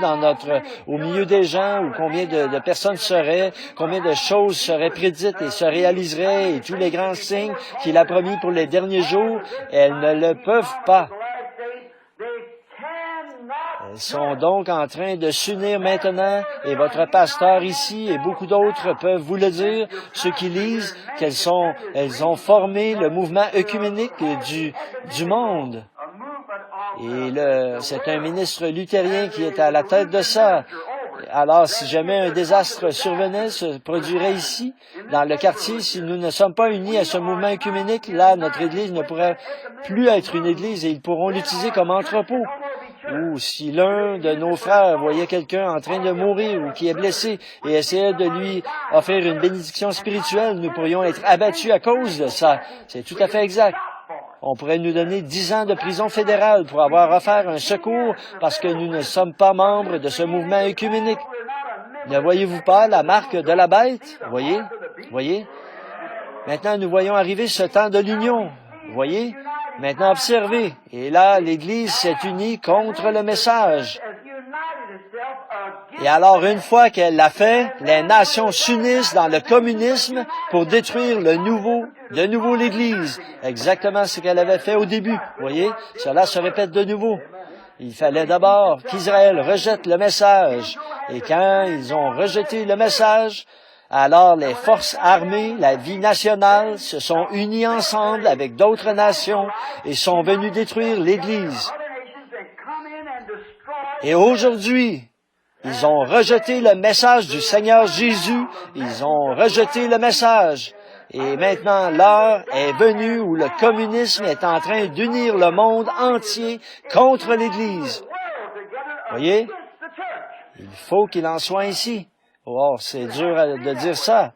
au milieu des gens, ou combien de personnes combien de choses seraient prédites et se réaliseraient, et tous les grands signes qu'il a promis pour les derniers jours, elles ne le peuvent pas. Elles sont donc en train de s'unir maintenant, et votre pasteur ici et beaucoup d'autres peuvent vous le dire, ceux qui lisent, elles ont formé le mouvement œcuménique du monde. Et c'est un ministre luthérien qui est à la tête de ça. Alors, si jamais un désastre survenait, se produirait ici, dans le quartier, si nous ne sommes pas unis à ce mouvement œcuménique, là, notre Église ne pourrait plus être une Église et ils pourront l'utiliser comme entrepôt. Ou si l'un de nos frères voyait quelqu'un en train de mourir ou qui est blessé et essayait de lui offrir une bénédiction spirituelle, nous pourrions être abattus à cause de ça. C'est tout à fait exact. On pourrait nous donner 10 ans de prison fédérale pour avoir offert un secours parce que nous ne sommes pas membres de ce mouvement œcuménique. Ne voyez-vous pas la marque de la bête? Voyez? Maintenant, nous voyons arriver ce temps de l'union. Voyez? Maintenant, observez. Et là, l'Église s'est unie contre le message. Et alors, une fois qu'elle l'a fait, les nations s'unissent dans le communisme pour détruire de nouveau l'Église. Exactement ce qu'elle avait fait au début. Voyez? Cela se répète de nouveau. Il fallait d'abord qu'Israël rejette le message. Et quand ils ont rejeté le message, alors les forces armées, la vie nationale, se sont unies ensemble avec d'autres nations et sont venues détruire l'Église. Et aujourd'hui, ils ont rejeté le message du Seigneur Jésus. Ils ont rejeté le message. Et maintenant, l'heure est venue où le communisme est en train d'unir le monde entier contre l'Église. Voyez? Il faut qu'il en soit ainsi. Oh, c'est dur de dire ça.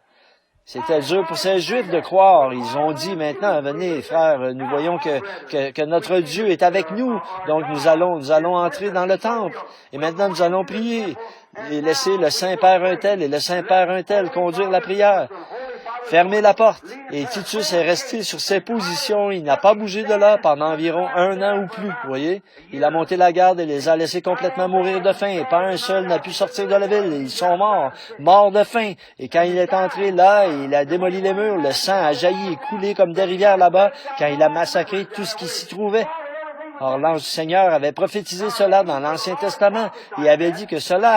C'était dur pour ces Juifs de croire. Ils ont dit maintenant, venez, frères, nous voyons que notre Dieu est avec nous. Donc nous allons entrer dans le temple. Et maintenant, nous allons prier et laisser le Saint-Père un tel et le Saint-Père un tel conduire la prière. Fermez la porte. Et Titus est resté sur ses positions. Il n'a pas bougé de là pendant environ 1 an ou plus. Vous voyez? Il a monté la garde et les a laissés complètement mourir de faim. Et pas un seul n'a pu sortir de la ville. Ils sont morts de faim. Et quand il est entré là, il a démoli les murs. Le sang a jailli et coulé comme des rivières là-bas quand il a massacré tout ce qui s'y trouvait. Or, l'ange du Seigneur avait prophétisé cela dans l'Ancien Testament et avait dit que cela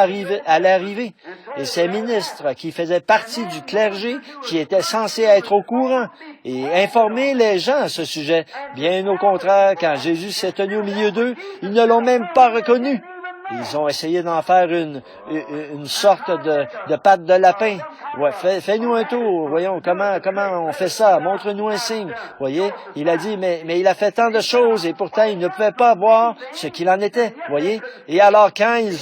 allait arriver. Et ces ministres qui faisaient partie du clergé, qui étaient censés être au courant et informer les gens à ce sujet, bien au contraire, quand Jésus s'est tenu au milieu d'eux, ils ne l'ont même pas reconnu. Ils ont essayé d'en faire une sorte de patte de lapin. Ouais, fais-nous un tour, voyons, comment on fait ça, montre-nous un signe. Voyez, il a dit, mais il a fait tant de choses et pourtant il ne pouvait pas voir ce qu'il en était, voyez. Et alors quand ils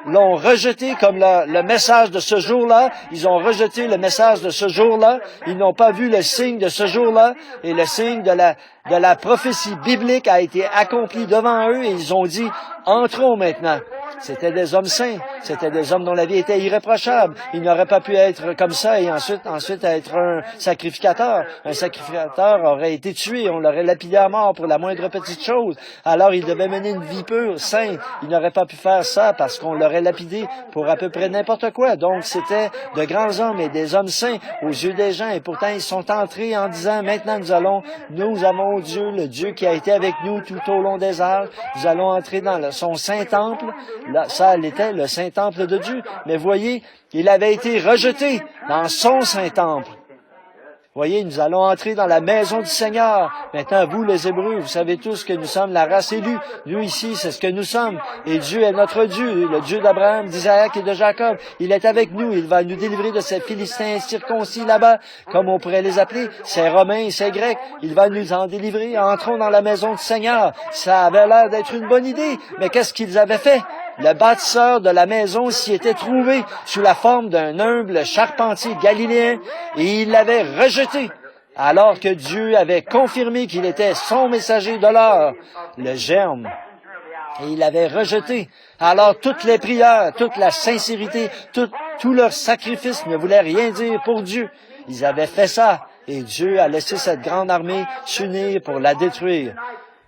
l'ont rejeté comme le message de ce jour-là, ils ont rejeté le message de ce jour-là, ils n'ont pas vu le signe de ce jour-là, et le signe de la prophétie biblique a été accompli devant eux, et ils ont dit, entrons maintenant. C'était des hommes saints, c'était des hommes dont la vie était irréprochable. Ils n'auraient pas pu être comme ça et ensuite être un sacrificateur. Un sacrificateur aurait été tué, on l'aurait lapidé à mort pour la moindre petite chose. Alors il devait mener une vie pure, sainte. Il n'aurait pas pu faire ça parce qu'on l'aurait lapidé pour à peu près n'importe quoi. Donc c'était de grands hommes et des hommes saints aux yeux des gens. Et pourtant ils sont entrés en disant, maintenant nous avons Dieu, le Dieu qui a été avec nous tout au long des âges. Nous allons entrer dans son saint temple. Là, ça, elle était le Saint-Temple de Dieu. Mais voyez, il avait été rejeté dans son Saint-Temple. Voyez, nous allons entrer dans la maison du Seigneur. Maintenant, vous, les Hébreux, vous savez tous que nous sommes la race élue. Nous, ici, c'est ce que nous sommes. Et Dieu est notre Dieu, le Dieu d'Abraham, d'Isaac et de Jacob. Il est avec nous. Il va nous délivrer de ces Philistins circoncis là-bas, comme on pourrait les appeler, ces Romains et ces Grecs. Il va nous en délivrer. Entrons dans la maison du Seigneur. Ça avait l'air d'être une bonne idée. Mais qu'est-ce qu'ils avaient fait? Le bâtisseur de la maison s'y était trouvé sous la forme d'un humble charpentier galiléen et il l'avait rejeté, alors que Dieu avait confirmé qu'il était son messager de l'heure, le germe. Et il l'avait rejeté. Alors toutes les prières, toute la sincérité, tout leur sacrifice ne voulait rien dire pour Dieu. Ils avaient fait ça et Dieu a laissé cette grande armée s'unir pour la détruire.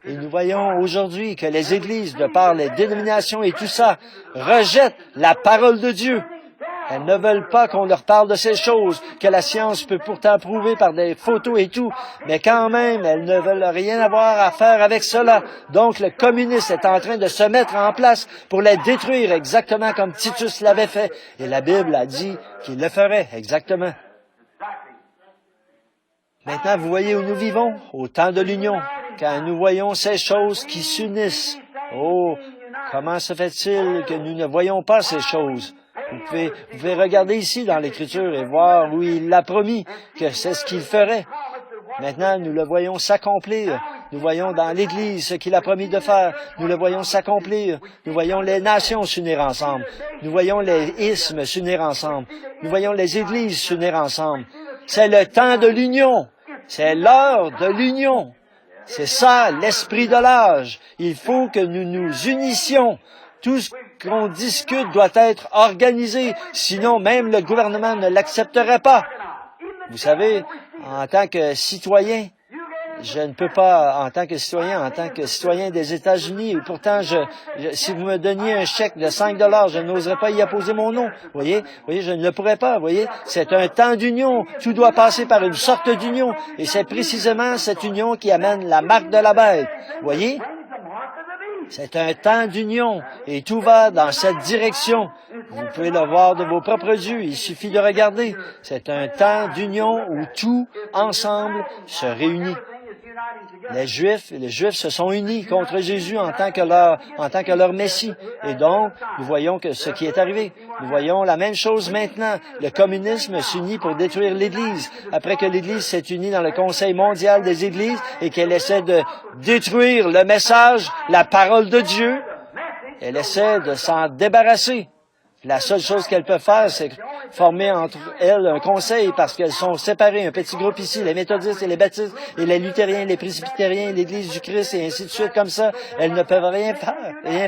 Et nous voyons aujourd'hui que les églises, de par les dénominations et tout ça, rejettent la parole de Dieu. Elles ne veulent pas qu'on leur parle de ces choses, que la science peut pourtant prouver par des photos et tout, mais quand même, elles ne veulent rien avoir à faire avec cela. Donc le communisme est en train de se mettre en place pour les détruire, exactement comme Titus l'avait fait. Et la Bible a dit qu'il le ferait, exactement. Maintenant, vous voyez où nous vivons, au temps de l'union, quand nous voyons ces choses qui s'unissent. Oh, Comment se fait-il que nous ne voyons pas ces choses? Vous pouvez regarder ici dans l'Écriture et voir où il a promis que c'est ce qu'il ferait. Maintenant, nous le voyons s'accomplir. Nous voyons dans l'Église ce qu'il a promis de faire. Nous le voyons s'accomplir. Nous voyons les nations s'unir ensemble. Nous voyons les isthmes s'unir ensemble. Nous voyons les Églises s'unir ensemble. C'est le temps de l'union. C'est l'heure de l'union. C'est ça, l'esprit de l'âge. Il faut que nous nous unissions. Tout ce qu'on discute doit être organisé. Sinon, même le gouvernement ne l'accepterait pas. Vous savez, en tant que citoyen, je ne peux pas, en tant que citoyen des États-Unis, et pourtant, si vous me donniez un chèque de 5 $, je n'oserais pas y apposer mon nom. Voyez, je ne le pourrais pas. Voyez, c'est un temps d'union. Tout doit passer par une sorte d'union. Et c'est précisément cette union qui amène la marque de la bête. Voyez? C'est un temps d'union et tout va dans cette direction. Vous pouvez le voir de vos propres yeux, il suffit de regarder. C'est un temps d'union où tout ensemble se réunit. Les Juifs se sont unis contre Jésus en tant que leur Messie. Et donc, nous voyons que ce qui est arrivé. Nous voyons la même chose maintenant. Le communisme s'unit pour détruire l'Église. Après que l'Église s'est unie dans le Conseil mondial des Églises et qu'elle essaie de détruire le message, la parole de Dieu, elle essaie de s'en débarrasser. La seule chose qu'elle peut faire, c'est former entre elles un conseil parce qu'elles sont séparées, un petit groupe ici, les méthodistes et les baptistes et les luthériens, les presbytériens, l'Église du Christ et ainsi de suite comme ça. Elles ne peuvent rien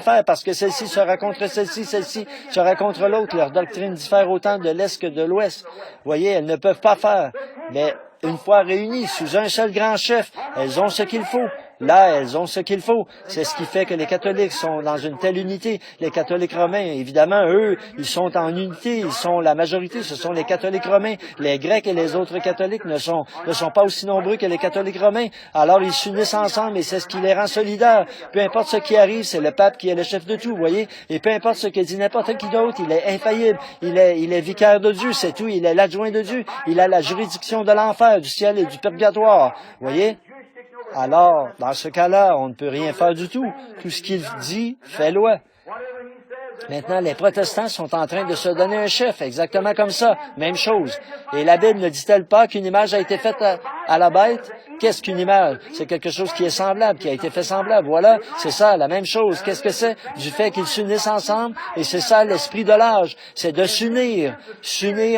faire parce que celle-ci sera contre celle-ci sera contre l'autre. Leur doctrine diffère autant de l'Est que de l'Ouest. Vous voyez, elles ne peuvent pas faire. Mais une fois réunies sous un seul grand chef, elles ont ce qu'il faut. Là, elles ont ce qu'il faut. C'est ce qui fait que les catholiques sont dans une telle unité. Les catholiques romains, évidemment, eux, ils sont en unité, ils sont la majorité, ce sont les catholiques romains. Les Grecs et les autres catholiques ne sont pas aussi nombreux que les catholiques romains. Alors, ils s'unissent ensemble et c'est ce qui les rend solidaires. Peu importe ce qui arrive, c'est le pape qui est le chef de tout, vous voyez. Et peu importe ce que dit n'importe qui d'autre, il est infaillible. Il est vicaire de Dieu, c'est tout. Il est l'adjoint de Dieu. Il a la juridiction de l'enfer, du ciel et du purgatoire. Vous voyez? Alors, dans ce cas-là, on ne peut rien faire du tout. Tout ce qu'il dit fait loi. Maintenant, les protestants sont en train de se donner un chef, exactement comme ça. Même chose. Et la Bible ne dit-elle pas qu'une image a été faite à la bête? Qu'est-ce qu'une image? C'est quelque chose qui est semblable, qui a été fait semblable. Voilà, c'est ça, la même chose. Qu'est-ce que c'est? Du fait qu'ils s'unissent ensemble, et c'est ça l'esprit de l'âge. C'est de s'unir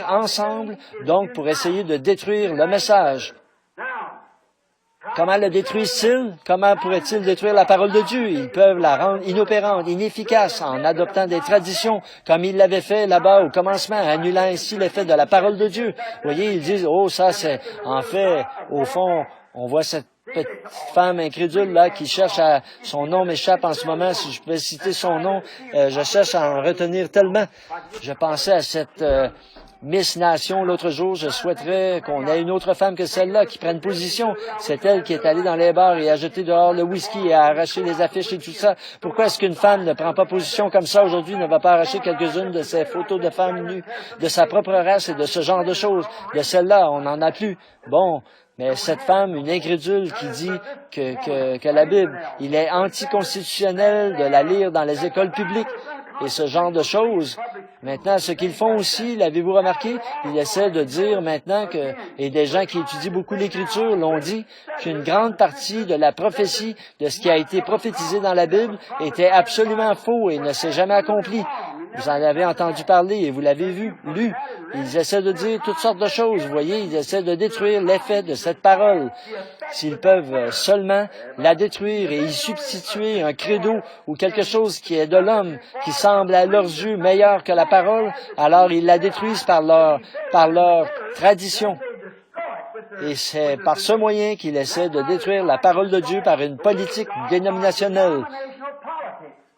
ensemble, donc pour essayer de détruire le message. Comment le détruisent-ils? Comment pourraient-ils détruire la parole de Dieu? Ils peuvent la rendre inopérante, inefficace, en adoptant des traditions, comme ils l'avaient fait là-bas au commencement, annulant ainsi l'effet de la parole de Dieu. Vous voyez, ils disent, oh, ça c'est, en fait, au fond, on voit cette petite femme incrédule là qui cherche à... Son nom m'échappe en ce moment, si je peux citer son nom, je cherche à en retenir tellement. Je pensais à cette... Miss Nation, l'autre jour, je souhaiterais qu'on ait une autre femme que celle-là qui prenne position. C'est elle qui est allée dans les bars et a jeté dehors le whisky et a arraché les affiches et tout ça. Pourquoi est-ce qu'une femme ne prend pas position comme ça aujourd'hui, ne va pas arracher quelques-unes de ces photos de femmes nues, de sa propre race et de ce genre de choses? De celle-là, on n'en a plus. Bon, mais cette femme, une incrédule qui dit que la Bible, il est anticonstitutionnel de la lire dans les écoles publiques et ce genre de choses. Maintenant, ce qu'ils font aussi, l'avez-vous remarqué? Ils essaient de dire maintenant que, et des gens qui étudient beaucoup l'Écriture l'ont dit, qu'une grande partie de la prophétie, de ce qui a été prophétisé dans la Bible, était absolument faux et ne s'est jamais accompli. Vous en avez entendu parler et vous l'avez lu. Ils essaient de dire toutes sortes de choses. Vous voyez, ils essaient de détruire l'effet de cette parole. S'ils peuvent seulement la détruire et y substituer un credo ou quelque chose qui est de l'homme, qui semble à leurs yeux meilleur que la parole, alors ils la détruisent par leur tradition. Et c'est par ce moyen qu'ils essaient de détruire la parole de Dieu par une politique dénominationnelle.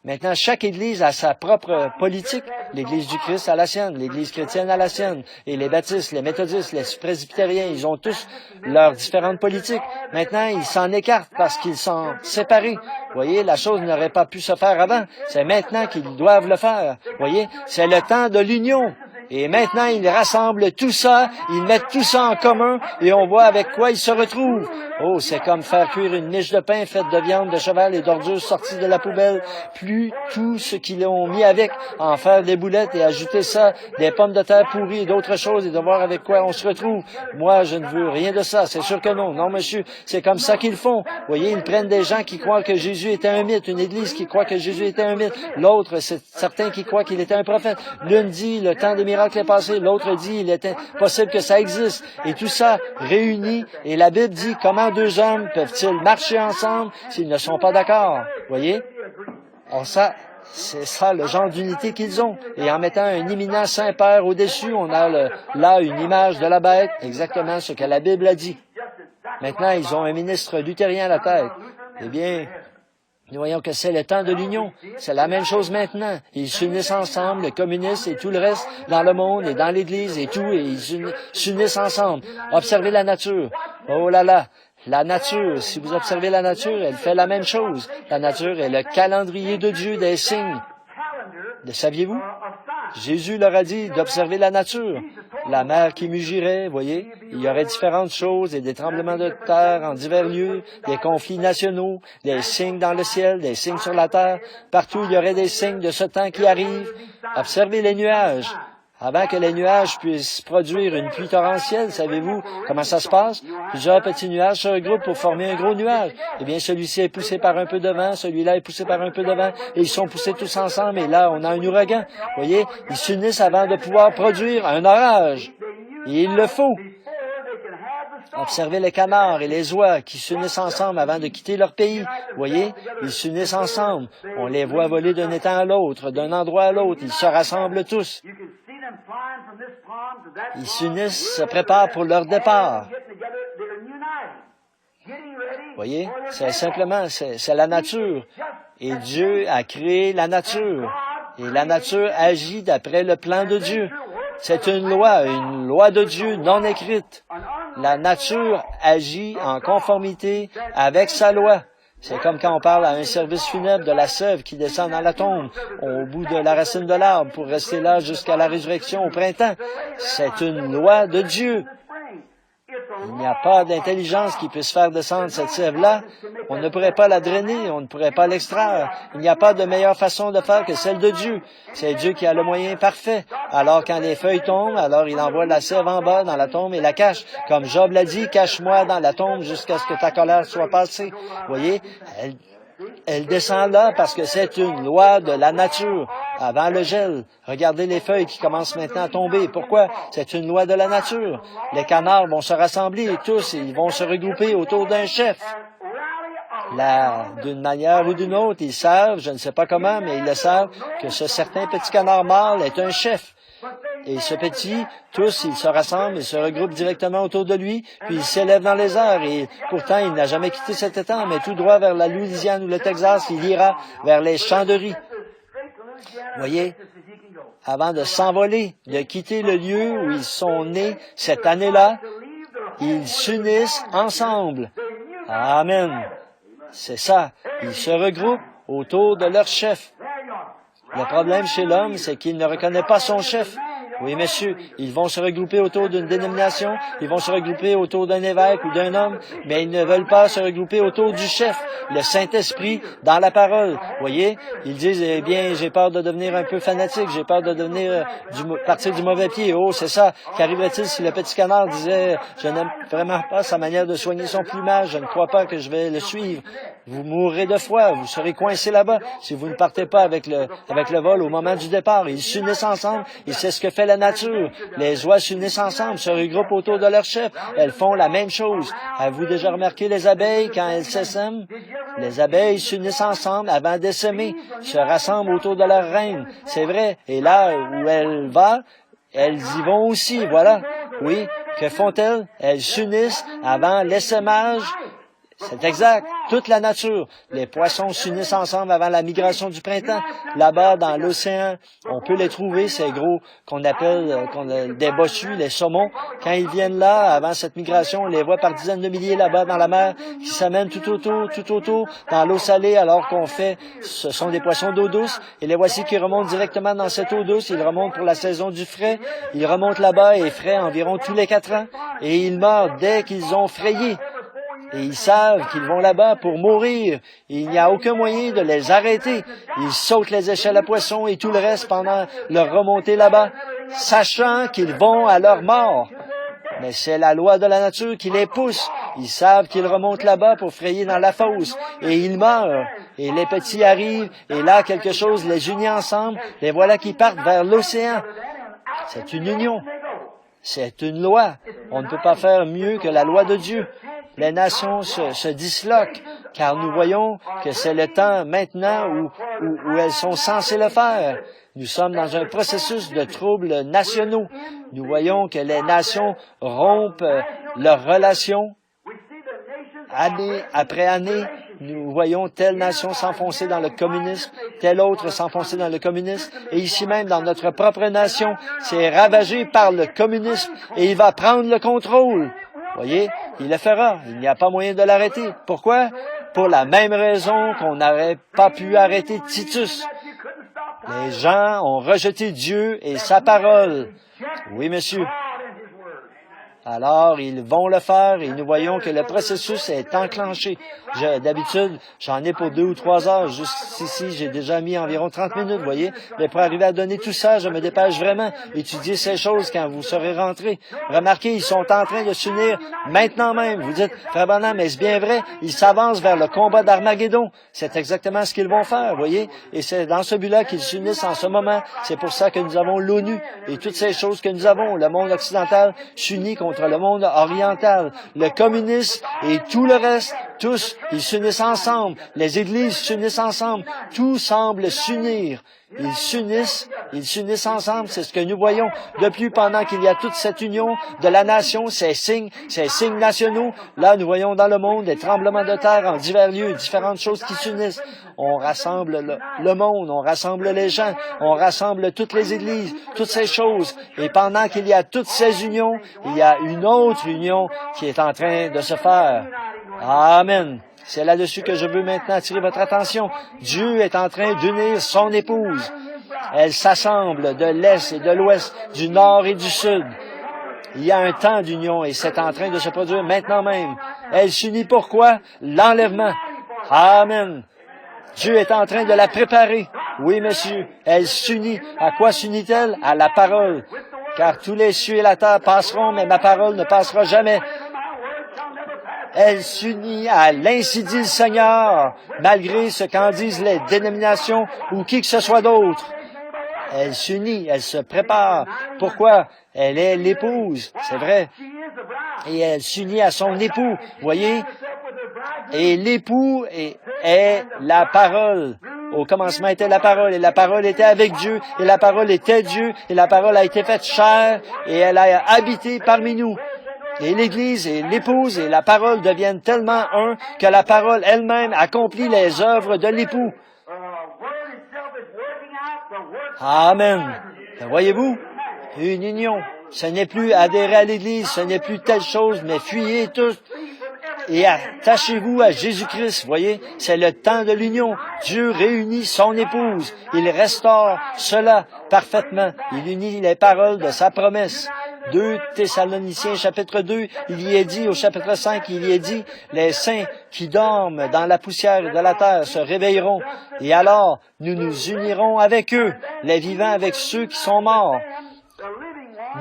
Maintenant, chaque Église a sa propre politique. L'Église du Christ a la sienne, l'Église chrétienne a la sienne, et les baptistes, les méthodistes, les presbytériens, ils ont tous leurs différentes politiques. Maintenant, ils s'en écartent parce qu'ils sont séparés. Vous voyez, la chose n'aurait pas pu se faire avant. C'est maintenant qu'ils doivent le faire. Vous voyez, c'est le temps de l'union. Et maintenant, ils rassemblent tout ça, ils mettent tout ça en commun et on voit avec quoi ils se retrouvent. Oh, c'est comme faire cuire une miche de pain faite de viande de cheval et d'ordures sorties de la poubelle, plus tout ce qu'ils ont mis avec, en faire des boulettes et ajouter ça, des pommes de terre pourries et d'autres choses et de voir avec quoi on se retrouve. Moi, je ne veux rien de ça, c'est sûr que non. Non, monsieur, c'est comme ça qu'ils font. Vous voyez, ils prennent des gens qui croient que Jésus était un mythe, une église qui croit que Jésus était un mythe. L'autre, c'est certains qui croient qu'il était un prophète. L'une dit, le temps des miracles est passé. L'autre dit, il est possible que ça existe. Et tout ça réuni. Et la Bible dit, comment deux hommes peuvent-ils marcher ensemble s'ils ne sont pas d'accord? Voyez? Alors ça, c'est ça le genre d'unité qu'ils ont. Et en mettant un imminent Saint-Père au-dessus, on a là une image de la bête, exactement ce que la Bible a dit. Maintenant, ils ont un ministre luthérien à la tête. Eh bien, nous voyons que c'est le temps de l'union. C'est la même chose maintenant. Ils s'unissent ensemble, les communistes et tout le reste, dans le monde et dans l'Église et tout, et ils s'unissent ensemble. Observez la nature. Oh là là! La nature, si vous observez la nature, elle fait la même chose. La nature est le calendrier de Dieu des signes. Le saviez-vous? Jésus leur a dit d'observer la nature. La mer qui mugirait, voyez, il y aurait différentes choses et des tremblements de terre en divers lieux, des conflits nationaux, des signes dans le ciel, des signes sur la terre. Partout, il y aurait des signes de ce temps qui arrive. Observez les nuages. Avant que les nuages puissent produire une pluie torrentielle, savez-vous comment ça se passe? Plusieurs petits nuages se regroupent pour former un gros nuage. Eh bien, celui-ci est poussé par un peu de vent, celui-là est poussé par un peu de vent, et ils sont poussés tous ensemble, et là, on a un ouragan. Vous voyez, ils s'unissent avant de pouvoir produire un orage. Et il le faut. Observez les canards et les oies qui s'unissent ensemble avant de quitter leur pays. Vous voyez, ils s'unissent ensemble. On les voit voler d'un étang à l'autre, d'un endroit à l'autre. Ils se rassemblent tous. Ils s'unissent, se préparent pour leur départ. Vous voyez, c'est simplement, c'est la nature. Et Dieu a créé la nature. Et la nature agit d'après le plan de Dieu. C'est une loi de Dieu non écrite. La nature agit en conformité avec sa loi. C'est comme quand on parle à un service funèbre de la sève qui descend dans la tombe, au bout de la racine de l'arbre, pour rester là jusqu'à la résurrection au printemps. C'est une loi de Dieu. Il n'y a pas d'intelligence qui puisse faire descendre cette sève-là. On ne pourrait pas la drainer, on ne pourrait pas l'extraire. Il n'y a pas de meilleure façon de faire que celle de Dieu. C'est Dieu qui a le moyen parfait. Alors quand les feuilles tombent, alors il envoie la sève en bas dans la tombe et la cache. Comme Job l'a dit, cache-moi dans la tombe jusqu'à ce que ta colère soit passée. Vous voyez, elle descend là parce que c'est une loi de la nature. Avant le gel, regardez les feuilles qui commencent maintenant à tomber. Pourquoi? C'est une loi de la nature. Les canards vont se rassembler et tous, ils vont se regrouper autour d'un chef. Là, d'une manière ou d'une autre, ils savent, je ne sais pas comment, mais ils le savent, que ce certain petit canard mâle est un chef. Et ce petit, tous, ils se rassemblent, ils se regroupent directement autour de lui, puis ils s'élèvent dans les airs. Et pourtant, il n'a jamais quitté cet étang, mais tout droit vers la Louisiane ou le Texas, il ira vers les champs de riz. Voyez, avant de s'envoler, de quitter le lieu où ils sont nés cette année-là, ils s'unissent ensemble. Amen. C'est ça. Ils se regroupent autour de leur chef. Le problème chez l'homme, c'est qu'il ne reconnaît pas son chef. Oui, monsieur, ils vont se regrouper autour d'une dénomination, ils vont se regrouper autour d'un évêque ou d'un homme, mais ils ne veulent pas se regrouper autour du chef, le Saint-Esprit, dans la parole. Voyez, ils disent, eh bien, j'ai peur de devenir un peu fanatique, j'ai peur de devenir partir du mauvais pied. Oh, c'est ça. Qu'arriverait-il si le petit canard disait, je n'aime vraiment pas sa manière de soigner son plumage, je ne crois pas que je vais le suivre. Vous mourrez de froid, vous serez coincé là-bas si vous ne partez pas avec le vol au moment du départ. Ils s'unissent ensemble, et c'est ce que fait la nature. Les oies s'unissent ensemble, se regroupent autour de leur chef. Elles font la même chose. Avez-vous déjà remarqué les abeilles quand elles s'essaiment? Les abeilles s'unissent ensemble avant d'essaimer, se rassemblent autour de leur reine. C'est vrai. Et là où elle va, elles y vont aussi, voilà. Oui. Que font-elles? Elles s'unissent avant l'essaimage. C'est exact. toute la nature. Les poissons s'unissent ensemble avant la migration du printemps. Là-bas, dans l'océan, on peut les trouver, ces gros qu'on appelle des bossus, les saumons. Quand ils viennent là, avant cette migration, on les voit par dizaines de milliers là-bas dans la mer, qui s'amènent tout autour, dans l'eau salée, alors qu'on fait, ce sont des poissons d'eau douce, et les voici qui remontent directement dans cette eau douce. Ils remontent pour la saison du frais. Ils remontent là-bas et frais environ tous les 4 ans, et ils meurent dès qu'ils ont frayé. Et ils savent qu'ils vont là-bas pour mourir. Il n'y a aucun moyen de les arrêter. Ils sautent les échelles à poissons et tout le reste pendant leur remontée là-bas, sachant qu'ils vont à leur mort. Mais c'est la loi de la nature qui les pousse. Ils savent qu'ils remontent là-bas pour frayer dans la fosse. Et ils meurent. Et les petits arrivent. Et là, quelque chose les unit ensemble. Les voilà qui partent vers l'océan. C'est une union. C'est une loi. On ne peut pas faire mieux que la loi de Dieu. Les nations se disloquent, car nous voyons que c'est le temps maintenant où elles sont censées le faire. Nous sommes dans un processus de troubles nationaux. Nous voyons que les nations rompent leurs relations. Année après année, nous voyons telle nation s'enfoncer dans le communisme, telle autre s'enfoncer dans le communisme, et ici même dans notre propre nation, c'est ravagé par le communisme, et il va prendre le contrôle. Voyez, il le fera. Il n'y a pas moyen de l'arrêter. Pourquoi? Pour la même raison qu'on n'aurait pas pu arrêter Titus. Les gens ont rejeté Dieu et sa parole. Oui, monsieur. Alors, ils vont le faire et nous voyons que le processus est enclenché. D'habitude, j'en ai pour 2 ou 3 heures. Juste ici, j'ai déjà mis environ 30 minutes, vous voyez. Mais pour arriver à donner tout ça, je me dépêche vraiment. Étudiez ces choses quand vous serez rentrés. Remarquez, ils sont en train de s'unir maintenant même. Vous dites, Frère Branham, mais c'est bien vrai, ils s'avancent vers le combat d'Armageddon. C'est exactement ce qu'ils vont faire, vous voyez. Et c'est dans ce but-là qu'ils s'unissent en ce moment. C'est pour ça que nous avons l'ONU et toutes ces choses que nous avons. Le monde occidental s'unit contre le monde oriental, le communisme et tout le reste, tous, ils s'unissent ensemble, les églises s'unissent ensemble, tout semble s'unir. Ils s'unissent ensemble, c'est ce que nous voyons depuis pendant qu'il y a toute cette union de la nation, ces signes nationaux. Là, nous voyons dans le monde des tremblements de terre en divers lieux, différentes choses qui s'unissent. On rassemble le monde, on rassemble les gens, on rassemble toutes les églises, toutes ces choses. Et pendant qu'il y a toutes ces unions, il y a une autre union qui est en train de se faire. Amen. C'est là-dessus que je veux maintenant attirer votre attention. Dieu est en train d'unir son épouse. Elles s'assemblent de l'Est et de l'Ouest, du Nord et du Sud. Il y a un temps d'union et c'est en train de se produire maintenant même. Elle s'unit pourquoi? L'enlèvement. Amen. Dieu est en train de la préparer. Oui, monsieur. Elle s'unit. À quoi s'unit-elle? À la parole. Car tous les cieux et la terre passeront, mais ma parole ne passera jamais. Elle s'unit à l'insidie du Seigneur, malgré ce qu'en disent les dénominations ou qui que ce soit d'autre. Elle s'unit, elle se prépare. Pourquoi? Elle est l'épouse, c'est vrai. Et elle s'unit à son époux, voyez? Et l'époux est la parole. Au commencement était la parole, et la parole était avec Dieu, et la parole était Dieu, et la parole a été faite chair, et elle a habité parmi nous. Et l'Église et l'épouse et la parole deviennent tellement un que la parole elle-même accomplit les œuvres de l'époux. Amen. Voyez-vous, une union. Ce n'est plus adhérer à l'Église, ce n'est plus telle chose, mais fuyez tous et attachez-vous à Jésus-Christ. Voyez, c'est le temps de l'union. Dieu réunit son épouse. Il restaure cela parfaitement. Il unit les paroles de sa promesse. 2 Thessaloniciens, chapitre 2, il y est dit, au chapitre 5, il y est dit, les saints qui dorment dans la poussière de la terre se réveilleront, et alors nous nous unirons avec eux, les vivants avec ceux qui sont morts.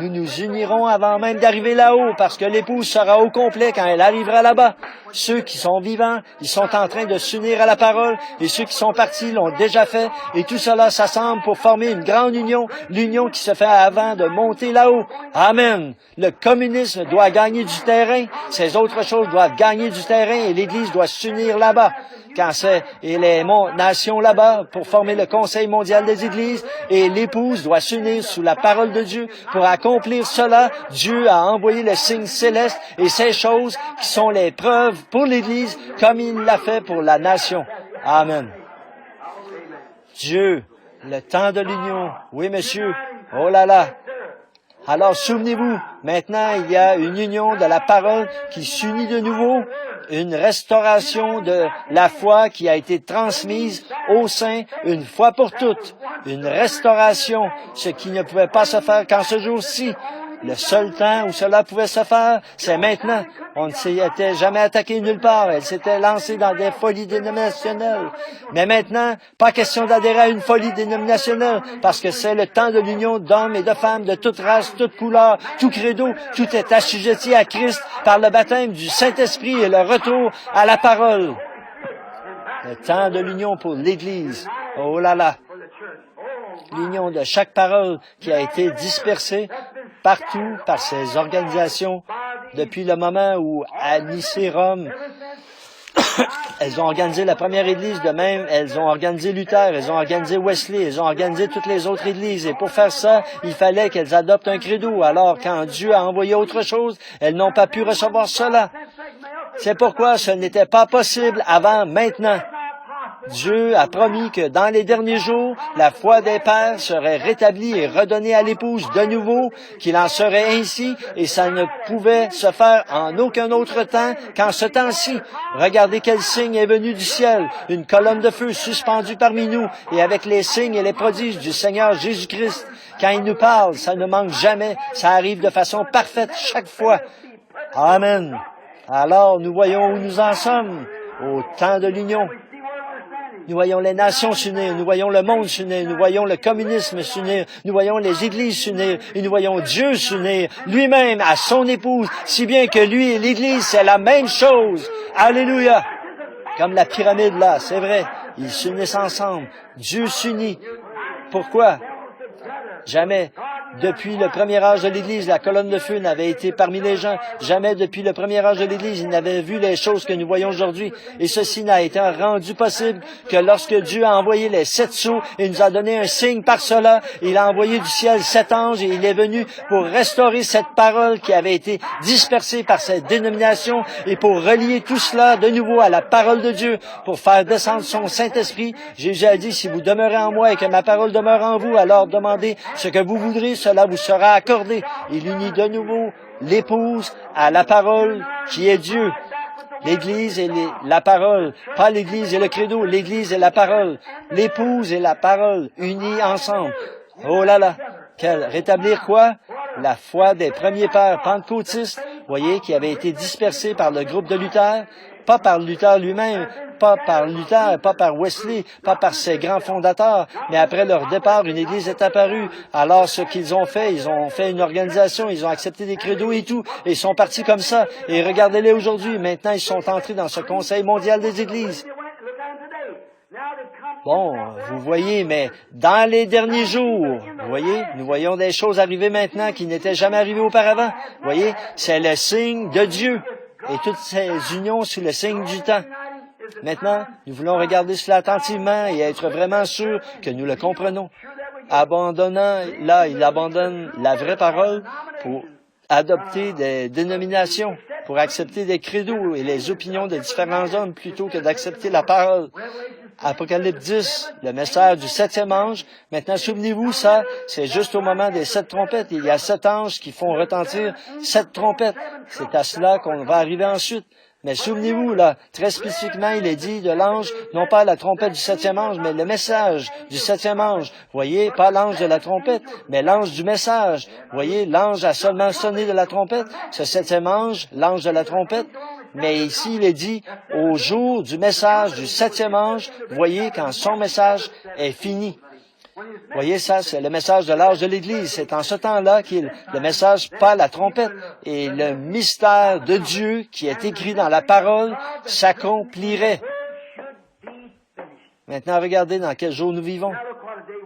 Nous nous unirons avant même d'arriver là-haut, parce que l'épouse sera au complet quand elle arrivera là-bas. Ceux qui sont vivants, ils sont en train de s'unir à la parole, et ceux qui sont partis l'ont déjà fait, et tout cela s'assemble pour former une grande union, l'union qui se fait avant de monter là-haut. Amen. Le communisme doit gagner du terrain, ces autres choses doivent gagner du terrain, et l'Église doit s'unir là-bas. quand c'est et les nations là-bas pour former le Conseil mondial des Églises, et l'épouse doit s'unir sous la parole de Dieu. Pour accomplir cela, Dieu a envoyé le signe céleste et ces choses qui sont les preuves pour l'Église comme il l'a fait pour la nation. Amen. Dieu, le temps de l'union. Oui, monsieur. Oh là là. Alors, souvenez-vous, maintenant, il y a une union de la parole qui s'unit de nouveau, une restauration de la foi qui a été transmise aux saints une fois pour toutes, une restauration, ce qui ne pouvait pas se faire qu'en ce jour-ci. Le seul temps où cela pouvait se faire, c'est maintenant. On ne s'y était jamais attaqué nulle part. Elle s'était lancée dans des folies dénominationnelles. Mais maintenant, pas question d'adhérer à une folie dénominationnelle, parce que c'est le temps de l'union d'hommes et de femmes de toute race, toute couleur, tout credo. Tout est assujetti à Christ par le baptême du Saint-Esprit et le retour à la parole. Le temps de l'union pour l'Église. Oh là là! L'union de chaque parole qui a été dispersée partout par ces organisations depuis le moment où, à Nicée, Rome, elles ont organisé la première Église, de même, elles ont organisé Luther, elles ont organisé Wesley, elles ont organisé toutes les autres Églises. Et pour faire ça, il fallait qu'elles adoptent un credo. Alors, quand Dieu a envoyé autre chose, elles n'ont pas pu recevoir cela. C'est pourquoi ce n'était pas possible avant maintenant. Dieu a promis que dans les derniers jours, la foi des pères serait rétablie et redonnée à l'épouse de nouveau, qu'il en serait ainsi, et ça ne pouvait se faire en aucun autre temps qu'en ce temps-ci. Regardez quel signe est venu du ciel, une colonne de feu suspendue parmi nous, et avec les signes et les prodiges du Seigneur Jésus-Christ. Quand il nous parle, ça ne manque jamais, ça arrive de façon parfaite chaque fois. Amen. Alors, nous voyons où nous en sommes, au temps de l'union. Nous voyons les nations s'unir, nous voyons le monde s'unir, nous voyons le communisme s'unir, nous voyons les églises s'unir, et nous voyons Dieu s'unir lui-même à son épouse, si bien que lui et l'église, c'est la même chose. Alléluia! Comme la pyramide là, c'est vrai, ils s'unissent ensemble. Dieu s'unit. Pourquoi? Jamais. Depuis le premier âge de l'Église, la colonne de feu n'avait été parmi les gens. Jamais depuis le premier âge de l'Église, ils n'avaient vu les choses que nous voyons aujourd'hui. Et ceci n'a été rendu possible que lorsque Dieu a envoyé les 7 sceaux et nous a donné un signe par cela, il a envoyé du ciel 7 anges et il est venu pour restaurer cette parole qui avait été dispersée par cette dénomination et pour relier tout cela de nouveau à la parole de Dieu, pour faire descendre son Saint-Esprit. Jésus a dit, si vous demeurez en moi et que ma parole demeure en vous, alors demandez ce que vous voudrez, cela vous sera accordé. Il unit de nouveau l'épouse à la parole qui est Dieu. L'Église et la parole, pas l'Église et le credo, l'Église et la parole. L'épouse et la parole unis ensemble. Oh là là! Rétablir quoi? La foi des premiers pères pentecôtistes, voyez, qui avait été dispersée par le groupe de Luther, pas par Luther lui-même, pas par Luther, pas par Wesley, pas par ses grands fondateurs, mais après leur départ, une église est apparue. Alors, ce qu'ils ont fait, ils ont fait une organisation, ils ont accepté des credos et tout, et ils sont partis comme ça. Et regardez-les aujourd'hui, maintenant, ils sont entrés dans ce Conseil mondial des églises. Bon, vous voyez, mais dans les derniers jours, vous voyez, nous voyons des choses arriver maintenant qui n'étaient jamais arrivées auparavant. Vous voyez, c'est le signe de Dieu. Et toutes ces unions sous le signe du temps. Maintenant, nous voulons regarder cela attentivement et être vraiment sûrs que nous le comprenons. Abandonnant, là, il abandonne la vraie parole pour adopter des dénominations, pour accepter des credos et les opinions de différents hommes plutôt que d'accepter la parole. Apocalypse 10, le message du 7e ange. Maintenant, souvenez-vous, ça, c'est juste au moment des 7 trompettes. Il y a 7 anges qui font retentir 7 trompettes. C'est à cela qu'on va arriver ensuite. Mais souvenez-vous, là, très spécifiquement, il est dit de l'ange, non pas la trompette du 7e ange, mais le message du 7e ange. Voyez, pas l'ange de la trompette, mais l'ange du message. Voyez, l'ange a seulement sonné de la trompette. Ce 7e ange, l'ange de la trompette. Mais ici, il est dit, au jour du message du 7e ange, voyez, quand son message est fini. Voyez ça, c'est le message de l'âge de l'Église. C'est en ce temps-là qu'il le message, pas la trompette, et le mystère de Dieu qui est écrit dans la parole s'accomplirait. Maintenant, regardez dans quel jour nous vivons.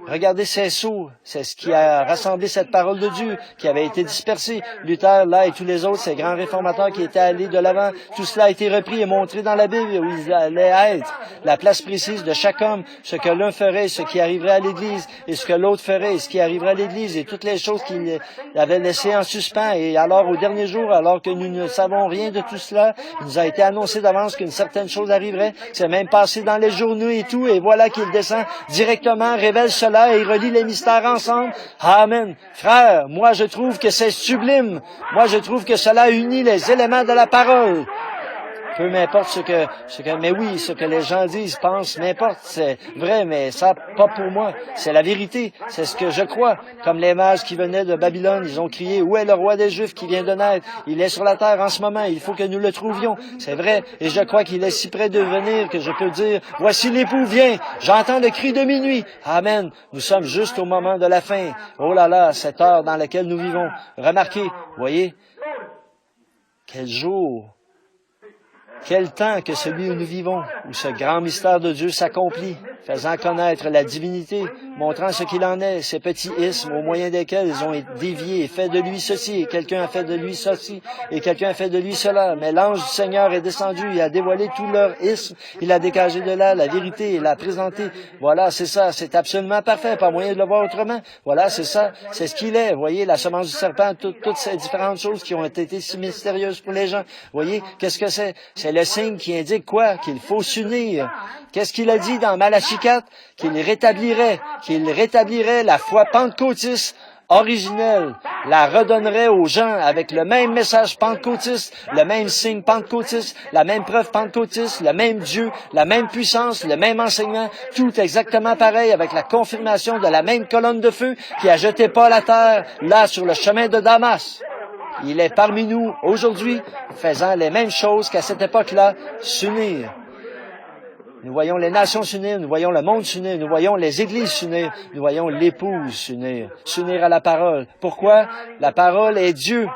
Regardez ces sceaux, c'est ce qui a rassemblé cette parole de Dieu, qui avait été dispersée. Luther, là, et tous les autres, ces grands réformateurs qui étaient allés de l'avant, tout cela a été repris et montré dans la Bible, où ils allaient être, la place précise de chaque homme, ce que l'un ferait, ce qui arriverait à l'Église, et ce que l'autre ferait, et ce qui arriverait à l'Église, et toutes les choses qu'il avait laissées en suspens. Et alors, au dernier jour, alors que nous ne savons rien de tout cela, il nous a été annoncé d'avance qu'une certaine chose arriverait, c'est même passé dans les journaux et tout, et voilà qu'il descend directement, révèle cela, et relie les mystères ensemble. Amen. Frère, moi je trouve que c'est sublime. Moi je trouve que cela unit les éléments de la parole. Peu m'importe mais oui, ce que les gens disent, pensent, m'importe, c'est vrai, mais ça, pas pour moi. C'est la vérité, c'est ce que je crois. Comme les mages qui venaient de Babylone, ils ont crié, où est le roi des Juifs qui vient de naître? Il est sur la terre en ce moment, il faut que nous le trouvions. C'est vrai, et je crois qu'il est si près de venir que je peux dire, voici l'époux vient, j'entends le cri de minuit. Amen. Nous sommes juste au moment de la fin. Oh là là, cette heure dans laquelle nous vivons. Remarquez, voyez, quel jour! Quel temps que celui où nous vivons, où ce grand mystère de Dieu s'accomplit, faisant connaître la divinité, montrant ce qu'il en est, ces petits ismes au moyen desquels ils ont dévié et fait de lui ceci, et quelqu'un a fait de lui ceci, et quelqu'un a fait de lui cela. Mais l'ange du Seigneur est descendu, il a dévoilé tout leur isme, il a dégagé de là la vérité, il l'a présenté. Voilà, c'est ça, c'est absolument parfait, pas moyen de le voir autrement. Voilà, c'est ça, c'est ce qu'il est. Voyez, la semence du serpent, toutes ces différentes choses qui ont été si mystérieuses pour les gens. Voyez, qu'est-ce que c'est? C'est le signe qui indique quoi? Qu'il faut s'unir. Qu'est-ce qu'il a dit dans Malachie 4? Qu'il rétablirait la foi pentecôtiste originelle, la redonnerait aux gens avec le même message pentecôtiste, le même signe pentecôtiste, la même preuve pentecôtiste, le même Dieu, la même puissance, le même enseignement, tout exactement pareil avec la confirmation de la même colonne de feu qui a jeté Paul à terre, là, sur le chemin de Damas. Il est parmi nous aujourd'hui, faisant les mêmes choses qu'à cette époque-là, s'unir. Nous voyons les nations s'unir, nous voyons le monde s'unir, nous voyons les églises s'unir, nous voyons l'épouse s'unir à la parole. Pourquoi? La parole est Dieu.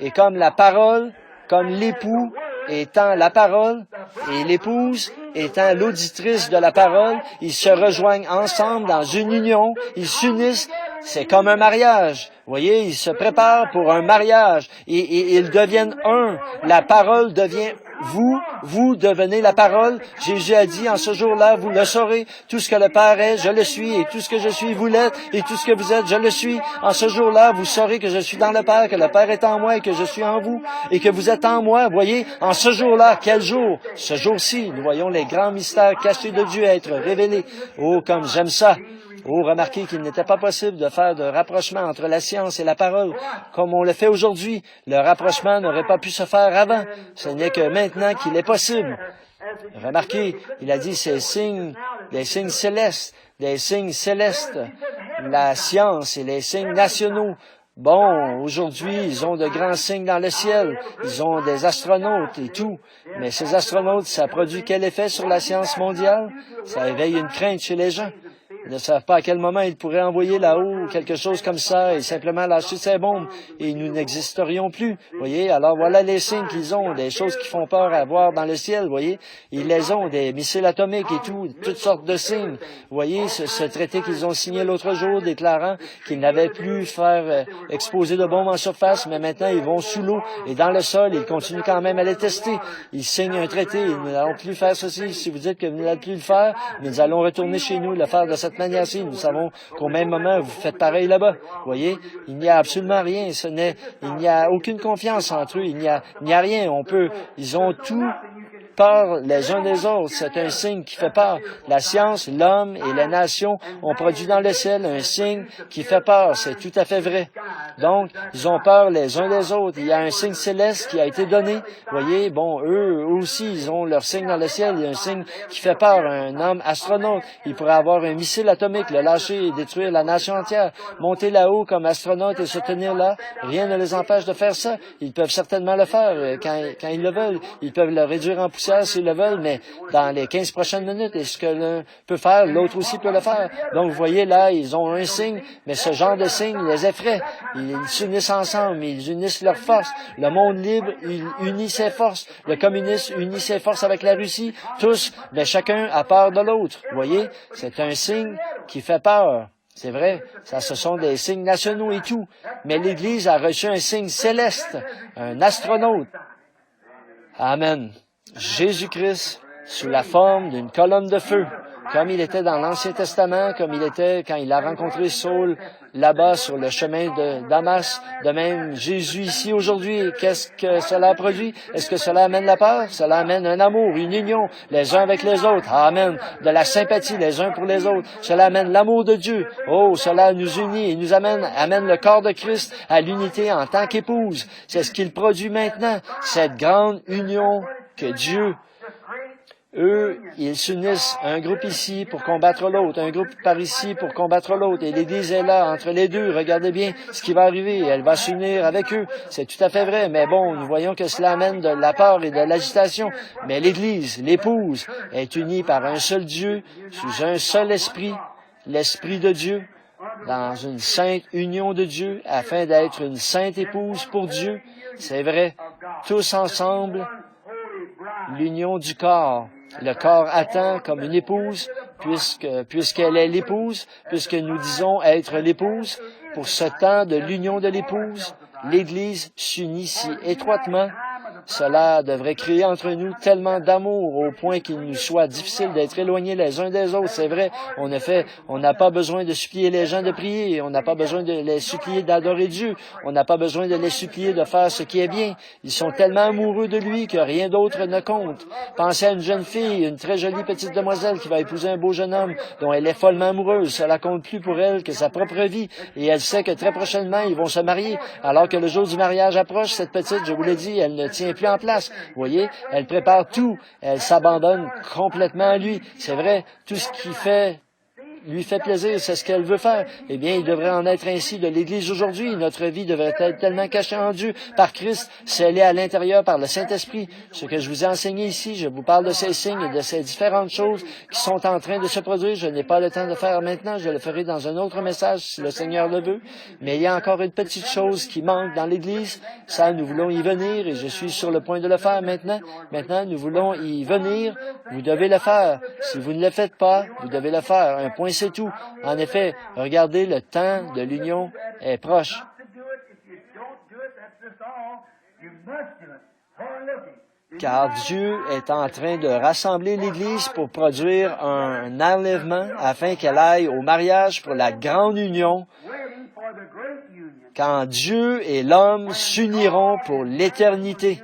Et comme la parole, comme l'époux étant la parole, et l'épouse étant l'auditrice de la parole, ils se rejoignent ensemble dans une union, ils s'unissent. C'est comme un mariage. Vous voyez, ils se préparent pour un mariage et ils deviennent un. La parole devient vous devenez la parole. Jésus a dit, en ce jour-là, vous le saurez. Tout ce que le Père est, je le suis. Et tout ce que je suis, vous l'êtes. Et tout ce que vous êtes, je le suis. En ce jour-là, vous saurez que je suis dans le Père, que le Père est en moi et que je suis en vous. Et que vous êtes en moi. Vous voyez, en ce jour-là, quel jour? Ce jour-ci, nous voyons les grands mystères cachés de Dieu être révélés. Oh, comme j'aime ça! Oh, remarquez qu'il n'était pas possible de faire de rapprochement entre la science et la parole, comme on le fait aujourd'hui. Le rapprochement n'aurait pas pu se faire avant. Ce n'est que maintenant qu'il est possible. Remarquez, il a dit ces signes, des signes célestes, la science et les signes nationaux. Bon, aujourd'hui, ils ont de grands signes dans le ciel. Ils ont des astronautes et tout. Mais ces astronautes, ça produit quel effet sur la science mondiale? Ça éveille une crainte chez les gens. Ils ne savent pas à quel moment ils pourraient envoyer là-haut quelque chose comme ça et simplement lâcher ces bombes et nous n'existerions plus. Vous voyez, alors voilà les signes qu'ils ont, des choses qui font peur à voir dans le ciel, vous voyez. Ils les ont, des missiles atomiques et tout, toutes sortes de signes. Vous voyez, ce traité qu'ils ont signé l'autre jour déclarant qu'ils n'avaient plus faire exposer de bombes en surface, mais maintenant ils vont sous l'eau et dans le sol, ils continuent quand même à les tester. Ils signent un traité, nous n'allons plus faire ceci. Si vous dites que vous n'allez plus le faire, nous allons retourner chez nous, le faire de cette manière-ci. Nous savons qu'au même moment, vous faites pareil là-bas. Vous voyez, il n'y a absolument rien. Il n'y a aucune confiance entre eux. Il n'y a rien. Ils ont tout peur les uns des autres. C'est un signe qui fait peur. La science, l'homme et les nations ont produit dans le ciel un signe qui fait peur. C'est tout à fait vrai. Donc, ils ont peur les uns des autres. Il y a un signe céleste qui a été donné. Vous voyez, bon, eux aussi, ils ont leur signe dans le ciel. Il y a un signe qui fait peur. Un homme astronaute, il pourrait avoir un missile atomique, le lâcher et détruire la nation entière. Monter là-haut comme astronaute et se tenir là, rien ne les empêche de faire ça. Ils peuvent certainement le faire quand ils le veulent. Ils peuvent le réduire en poussière poussière s'ils le veulent, mais dans les 15 prochaines minutes, et ce que l'un peut faire, l'autre aussi peut le faire. Donc, vous voyez là, ils ont un signe, mais ce genre de signe les effraie. Ils s'unissent ensemble, ils unissent leurs forces. Le monde libre, il unit ses forces. Le communisme unit ses forces avec la Russie. Tous, mais chacun a peur de l'autre. Vous voyez, c'est un signe qui fait peur. C'est vrai, ça, ce sont des signes nationaux et tout. Mais l'Église a reçu un signe céleste, un astronaute. Amen. Jésus-Christ, sous la forme d'une colonne de feu, comme il était dans l'Ancien Testament, comme il était quand il a rencontré Saul là-bas sur le chemin de Damas. De même, Jésus ici aujourd'hui, qu'est-ce que cela a produit? Est-ce que cela amène la peur? Cela amène un amour, une union, les uns avec les autres. Amen. De la sympathie les uns pour les autres. Cela amène l'amour de Dieu. Oh, cela nous unit et nous amène le corps de Christ à l'unité en tant qu'épouse. C'est ce qu'il produit maintenant, cette grande union que Dieu. Eux, ils s'unissent, un groupe ici pour combattre l'autre, un groupe par ici pour combattre l'autre, et l'Église est là, entre les deux. Regardez bien ce qui va arriver, elle va s'unir avec eux. C'est tout à fait vrai, mais bon, nous voyons que cela amène de la peur et de l'agitation. Mais l'Église, l'épouse, est unie par un seul Dieu, sous un seul esprit, l'Esprit de Dieu, dans une sainte union de Dieu, afin d'être une sainte épouse pour Dieu. C'est vrai, tous ensemble, l'union du corps. Le corps attend comme une épouse, puisqu'elle est l'épouse, puisque nous disons être l'épouse. Pour ce temps de l'union de l'épouse, l'Église s'unit si étroitement. Cela devrait créer entre nous tellement d'amour au point qu'il nous soit difficile d'être éloignés les uns des autres. C'est vrai, en effet, on n'a pas besoin de supplier les gens de prier, on n'a pas besoin de les supplier d'adorer Dieu, on n'a pas besoin de les supplier de faire ce qui est bien. Ils sont tellement amoureux de lui que rien d'autre ne compte. Pensez à une jeune fille, une très jolie petite demoiselle qui va épouser un beau jeune homme dont elle est follement amoureuse. Cela compte plus pour elle que sa propre vie et elle sait que très prochainement ils vont se marier. Alors que le jour du mariage approche, cette petite, je vous l'ai dit, elle ne tient plus en place. Vous voyez, elle prépare tout, elle s'abandonne complètement à lui. C'est vrai, tout ce qui lui fait plaisir, c'est ce qu'elle veut faire. Eh bien, il devrait en être ainsi de l'Église aujourd'hui. Notre vie devrait être tellement cachée en Dieu par Christ, scellée à l'intérieur par le Saint-Esprit. Ce que je vous ai enseigné ici, je vous parle de ces signes et de ces différentes choses qui sont en train de se produire. Je n'ai pas le temps de faire maintenant, je le ferai dans un autre message si le Seigneur le veut. Mais il y a encore une petite chose qui manque dans l'Église. Ça, nous voulons y venir et je suis sur le point de le faire maintenant. Maintenant, nous voulons y venir. Vous devez le faire. Si vous ne le faites pas, vous devez le faire. Un point, c'est tout. En effet, regardez, le temps de l'union est proche. Car Dieu est en train de rassembler l'Église pour produire un enlèvement afin qu'elle aille au mariage pour la grande union. Quand Dieu et l'homme s'uniront pour l'éternité.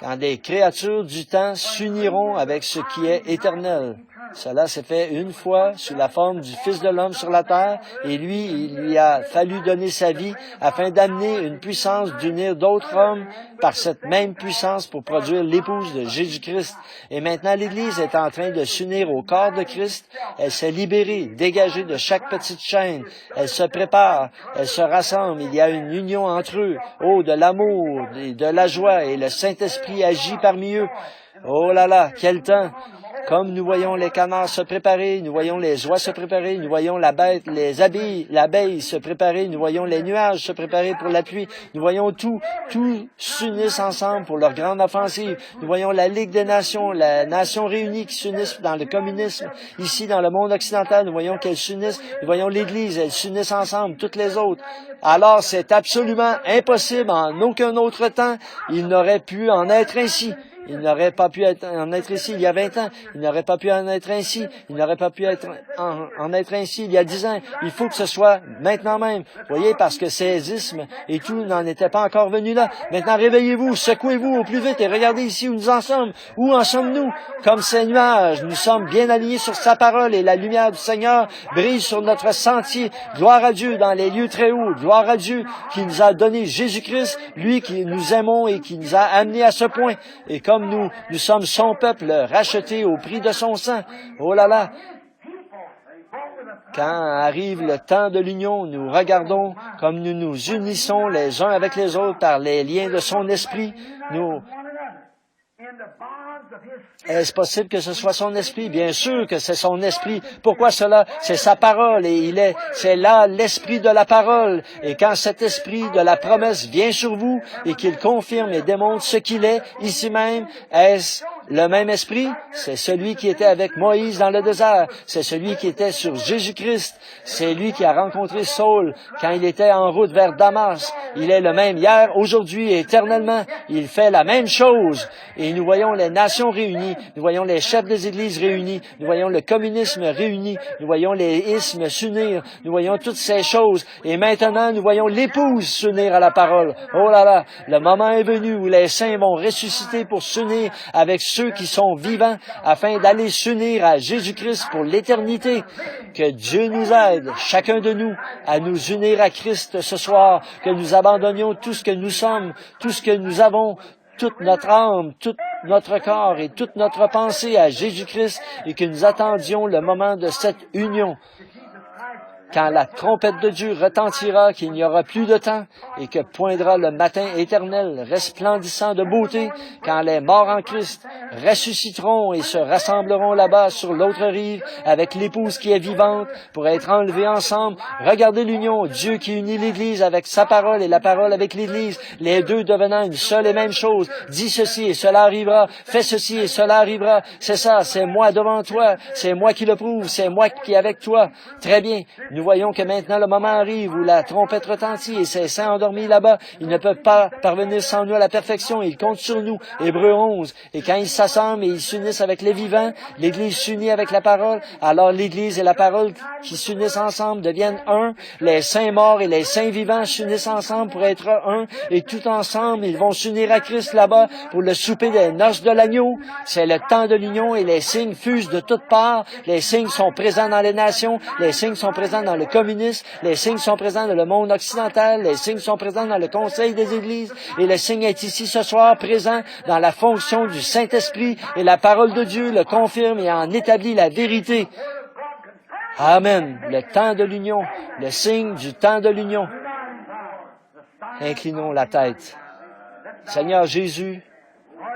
Quand des créatures du temps s'uniront avec ce qui est éternel. Cela s'est fait une fois sous la forme du Fils de l'homme sur la terre, et lui, il lui a fallu donner sa vie afin d'amener une puissance d'unir d'autres hommes par cette même puissance pour produire l'épouse de Jésus-Christ. Et maintenant, l'Église est en train de s'unir au corps de Christ. Elle s'est libérée, dégagée de chaque petite chaîne. Elle se prépare, elle se rassemble. Il y a une union entre eux. Oh, de l'amour, de la joie, et le Saint-Esprit agit parmi eux. Oh là là, quel temps! Comme nous voyons les canards se préparer, nous voyons les oies se préparer, nous voyons l'abeille se préparer, nous voyons les nuages se préparer pour la pluie, nous voyons tout s'unissent ensemble pour leur grande offensive. Nous voyons la Ligue des Nations, la nation réunie qui s'unissent dans le communisme. Ici, dans le monde occidental, nous voyons qu'elles s'unissent, nous voyons l'Église, elles s'unissent ensemble, toutes les autres. Alors, c'est absolument impossible, en aucun autre temps, il n'aurait pu en être ainsi. Il n'aurait pas pu en être ici il y a 20 ans. Il n'aurait pas pu en être ainsi. Il n'aurait pas pu en être ainsi il y a 10 ans. Il faut que ce soit maintenant même. Vous voyez, parce que ces ismes et tout n'en étaient pas encore venus là. Maintenant, réveillez-vous, secouez-vous au plus vite et regardez ici où nous en sommes. Où en sommes-nous? Comme ces nuages, nous sommes bien alignés sur sa parole et la lumière du Seigneur brille sur notre sentier. Gloire à Dieu dans les lieux très hauts. Gloire à Dieu qui nous a donné Jésus-Christ, lui qui nous aimons et qui nous a amenés à ce point. Et comme nous sommes son peuple, racheté au prix de son sang. Oh là là! Quand arrive le temps de l'union, nous regardons comme nous nous unissons les uns avec les autres par les liens de son esprit. Est-ce possible que ce soit son esprit? Bien sûr que c'est son esprit. Pourquoi cela? C'est sa parole et c'est là l'esprit de la parole. Et quand cet esprit de la promesse vient sur vous et qu'il confirme et démontre ce qu'il est ici même, est-ce le même esprit? C'est celui qui était avec Moïse dans le désert. C'est celui qui était sur Jésus-Christ. C'est lui qui a rencontré Saul quand il était en route vers Damas. Il est le même hier, aujourd'hui et éternellement. Il fait la même chose. Et nous voyons les nations réunies. Nous voyons les chefs des églises réunis. Nous voyons le communisme réuni. Nous voyons les ismes s'unir. Nous voyons toutes ces choses. Et maintenant, nous voyons l'épouse s'unir à la parole. Oh là là, le moment est venu où les saints vont ressusciter pour s'unir avec ceux qui sont vivants afin d'aller s'unir à Jésus-Christ pour l'éternité. Que Dieu nous aide, chacun de nous, à nous unir à Christ ce soir, que nous abandonnions tout ce que nous sommes, tout ce que nous avons, toute notre âme, tout notre corps et toute notre pensée à Jésus-Christ et que nous attendions le moment de cette union. Quand la trompette de Dieu retentira, qu'il n'y aura plus de temps et que poindra le matin éternel, resplendissant de beauté, quand les morts en Christ ressusciteront et se rassembleront là-bas sur l'autre rive avec l'épouse qui est vivante pour être enlevés ensemble. Regardez l'union, Dieu qui unit l'Église avec sa parole et la parole avec l'Église, les deux devenant une seule et même chose. Dis ceci et cela arrivera, fais ceci et cela arrivera. C'est ça, c'est moi devant toi, c'est moi qui le prouve, c'est moi qui est avec toi. Très bien. Nous voyons que maintenant le moment arrive où la trompette retentit et ces saints endormis là-bas, ils ne peuvent pas parvenir sans nous à la perfection. Ils comptent sur nous. Hébreux 11. Et quand ils s'assemblent et ils s'unissent avec les vivants, l'Église s'unit avec la parole, alors l'Église et la parole qui s'unissent ensemble deviennent un. Les saints morts et les saints vivants s'unissent ensemble pour être un. Et tout ensemble, ils vont s'unir à Christ là-bas pour le souper des noces de l'agneau. C'est le temps de l'union et les signes fusent de toutes parts. Les signes sont présents dans les nations. Les signes sont présents dans le communisme, les signes sont présents dans le monde occidental, les signes sont présents dans le Conseil des Églises, et le signe est ici ce soir présent dans la fonction du Saint-Esprit, et la parole de Dieu le confirme et en établit la vérité. Amen. Le temps de l'union, le signe du temps de l'union. Inclinons la tête. Seigneur Jésus,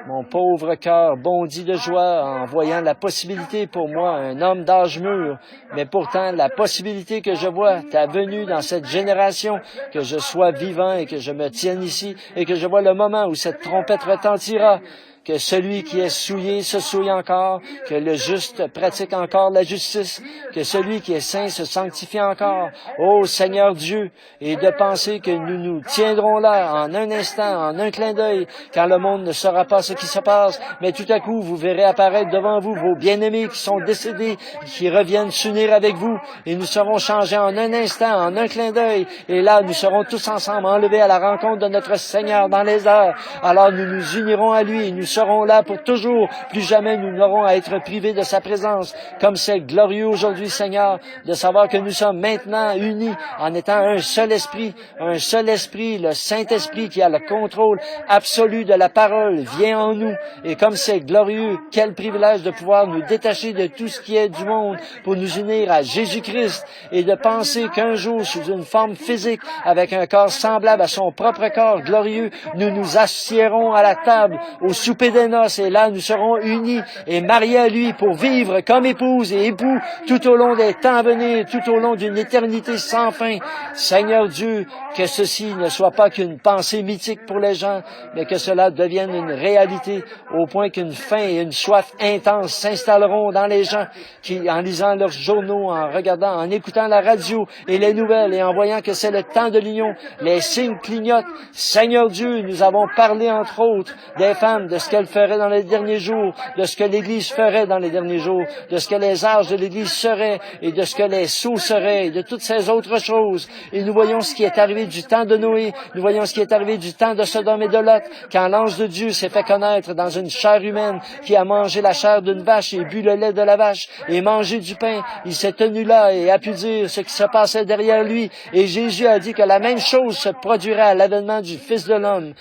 mon pauvre cœur bondit de joie en voyant la possibilité pour moi, un homme d'âge mûr, mais pourtant la possibilité que je vois, ta venue dans cette génération, que je sois vivant et que je me tienne ici et que je vois le moment où cette trompette retentira. Que celui qui est souillé se souille encore, que le juste pratique encore la justice, que celui qui est saint se sanctifie encore. Ô Seigneur Dieu, et de penser que nous nous tiendrons là en un instant, en un clin d'œil, quand le monde ne saura pas ce qui se passe, mais tout à coup vous verrez apparaître devant vous vos bien-aimés qui sont décédés, qui reviennent s'unir avec vous, et nous serons changés en un instant, en un clin d'œil, et là nous serons tous ensemble enlevés à la rencontre de notre Seigneur dans les airs. Alors nous nous unirons à lui, et nous serons là pour toujours. Plus jamais nous n'aurons à être privés de sa présence. Comme c'est glorieux aujourd'hui, Seigneur, de savoir que nous sommes maintenant unis en étant un seul esprit, le Saint-Esprit qui a le contrôle absolu de la parole vient en nous. Et comme c'est glorieux, quel privilège de pouvoir nous détacher de tout ce qui est du monde pour nous unir à Jésus-Christ et de penser qu'un jour, sous une forme physique, avec un corps semblable à son propre corps glorieux, nous nous assiérons à la table au souper des noces, et là nous serons unis et mariés à lui pour vivre comme épouse et époux tout au long des temps à venir, tout au long d'une éternité sans fin. Seigneur Dieu, que ceci ne soit pas qu'une pensée mythique pour les gens, mais que cela devienne une réalité au point qu'une faim et une soif intense s'installeront dans les gens qui, en lisant leurs journaux, en regardant, en écoutant la radio et les nouvelles et en voyant que c'est le temps de l'union, les signes clignotent. Seigneur Dieu, nous avons parlé entre autres des femmes, de ce qu'elles feraient dans les derniers jours, de ce que l'Église ferait dans les derniers jours, de ce que les âges de l'Église seraient et de ce que les sceaux seraient et de toutes ces autres choses. Et nous voyons ce qui est arrivé du temps de Noé, nous voyons ce qui est arrivé du temps de Sodome et de Lot, quand l'ange de Dieu s'est fait connaître dans une chair humaine qui a mangé la chair d'une vache et bu le lait de la vache et mangé du pain. Il s'est tenu là et a pu dire ce qui se passait derrière lui. Et Jésus a dit que la même chose se produirait à l'avènement du Fils de l'homme.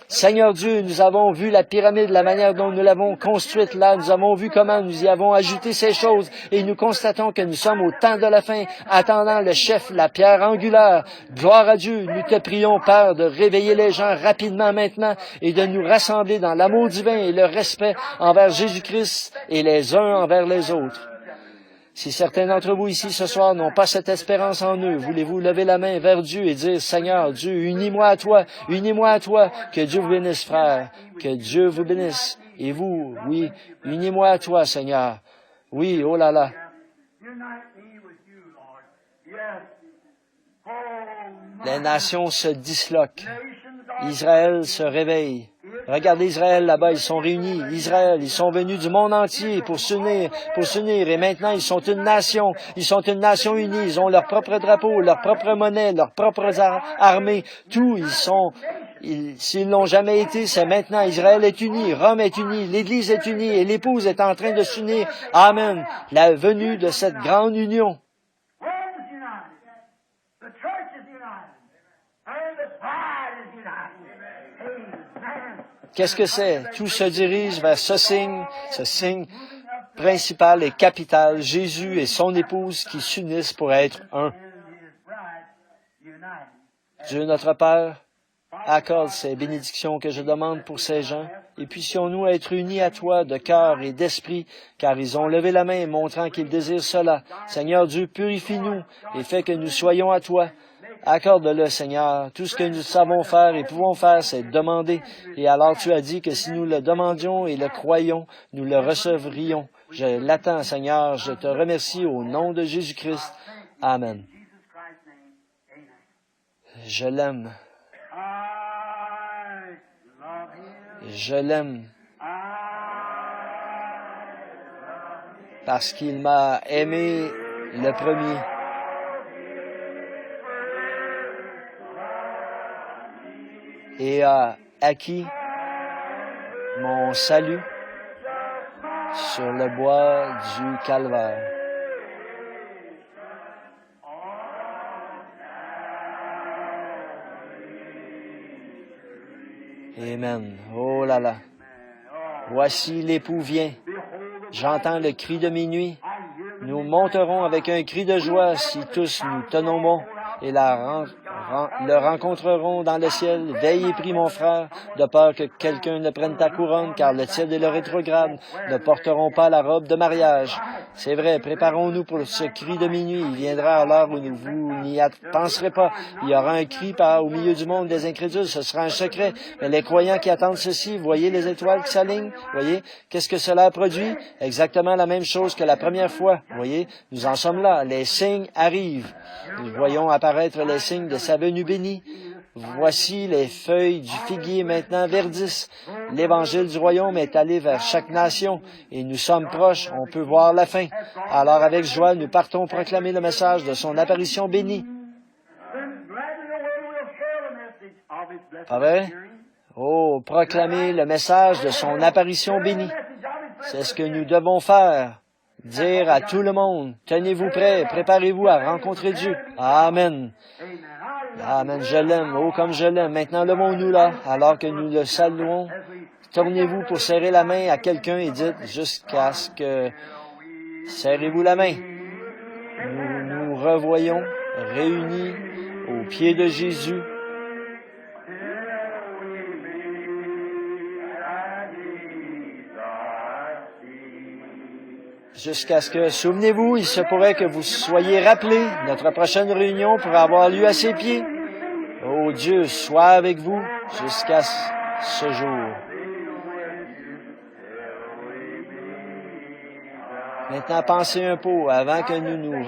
Seigneur Dieu, nous avons vu la pyramide, la manière dont nous l'avons construite là. Nous avons vu comment nous y avons ajouté ces choses et nous constatons que nous sommes au temps de la fin, attendant le chef, la pierre angulaire. Gloire à Dieu, nous te prions, Père, de réveiller les gens rapidement maintenant et de nous rassembler dans l'amour divin et le respect envers Jésus-Christ et les uns envers les autres. Si certains d'entre vous ici ce soir n'ont pas cette espérance en eux, voulez-vous lever la main vers Dieu et dire, Seigneur Dieu, unis-moi à toi, que Dieu vous bénisse, frère, que Dieu vous bénisse. Et vous, oui, unis-moi à toi, Seigneur. Oui, oh là là. Les nations se disloquent. Israël se réveille. Regardez Israël là-bas, ils sont réunis. Israël, ils sont venus du monde entier pour s'unir. Et maintenant, ils sont une nation. Ils sont une nation unie. Ils ont leur propre drapeau, leur propre monnaie, leurs propres armées. Tout, s'ils l'ont jamais été, c'est maintenant. Israël est uni, Rome est uni, l'Église est unie et l'épouse est en train de s'unir. Amen. La venue de cette grande union. Qu'est-ce que c'est? Tout se dirige vers ce signe principal et capital, Jésus et son épouse qui s'unissent pour être un. Dieu notre Père, accorde ces bénédictions que je demande pour ces gens, et puissions-nous être unis à toi de cœur et d'esprit, car ils ont levé la main montrant qu'ils désirent cela. Seigneur Dieu, purifie-nous et fais que nous soyons à toi. Accorde-le, Seigneur. Tout ce que nous savons faire et pouvons faire, c'est demander. Et alors tu as dit que si nous le demandions et le croyions, nous le recevrions. Je l'attends, Seigneur. Je te remercie au nom de Jésus-Christ. Amen. Je l'aime. Je l'aime. Parce qu'il m'a aimé le premier. Et a acquis mon salut sur le bois du Calvaire. Amen. Oh là là. Voici l'époux vient. J'entends le cri de minuit. Nous monterons avec un cri de joie si tous nous tenons bon et le rencontreront dans le ciel. Veille et prie, mon frère, de peur que quelqu'un ne prenne ta couronne, car le ciel et le rétrograde ne porteront pas la robe de mariage. C'est vrai, préparons-nous pour ce cri de minuit. Il viendra à l'heure où vous n'y penserez pas. Il y aura un cri au milieu du monde des incrédules. Ce sera un secret. Mais les croyants qui attendent ceci, voyez les étoiles qui s'alignent? Voyez? Qu'est-ce que cela produit? Exactement la même chose que la première fois. Voyez? Nous en sommes là. Les signes arrivent. Nous voyons apparaître les signes de sa venue bénie. Voici les feuilles du figuier maintenant verdissent. L'évangile du royaume est allé vers chaque nation et nous sommes proches, on peut voir la fin. Alors avec joie, nous partons proclamer le message de son apparition bénie. Pas vrai? Oh, proclamer le message de son apparition bénie. C'est ce que nous devons faire. Dire à tout le monde, tenez-vous prêts, préparez-vous à rencontrer Dieu. Amen. Amen, je l'aime, oh comme je l'aime. Maintenant, levons-nous là, alors que nous le saluons. Tournez-vous pour serrer la main à quelqu'un et dites jusqu'à ce que... Serrez-vous la main. Nous nous revoyons réunis aux pieds de Jésus. Jusqu'à ce que, souvenez-vous, il se pourrait que vous soyez rappelés. Notre prochaine réunion pourrait avoir lieu à ses pieds. Oh Dieu, sois avec vous jusqu'à ce jour. Maintenant, pensez un peu avant que nous nous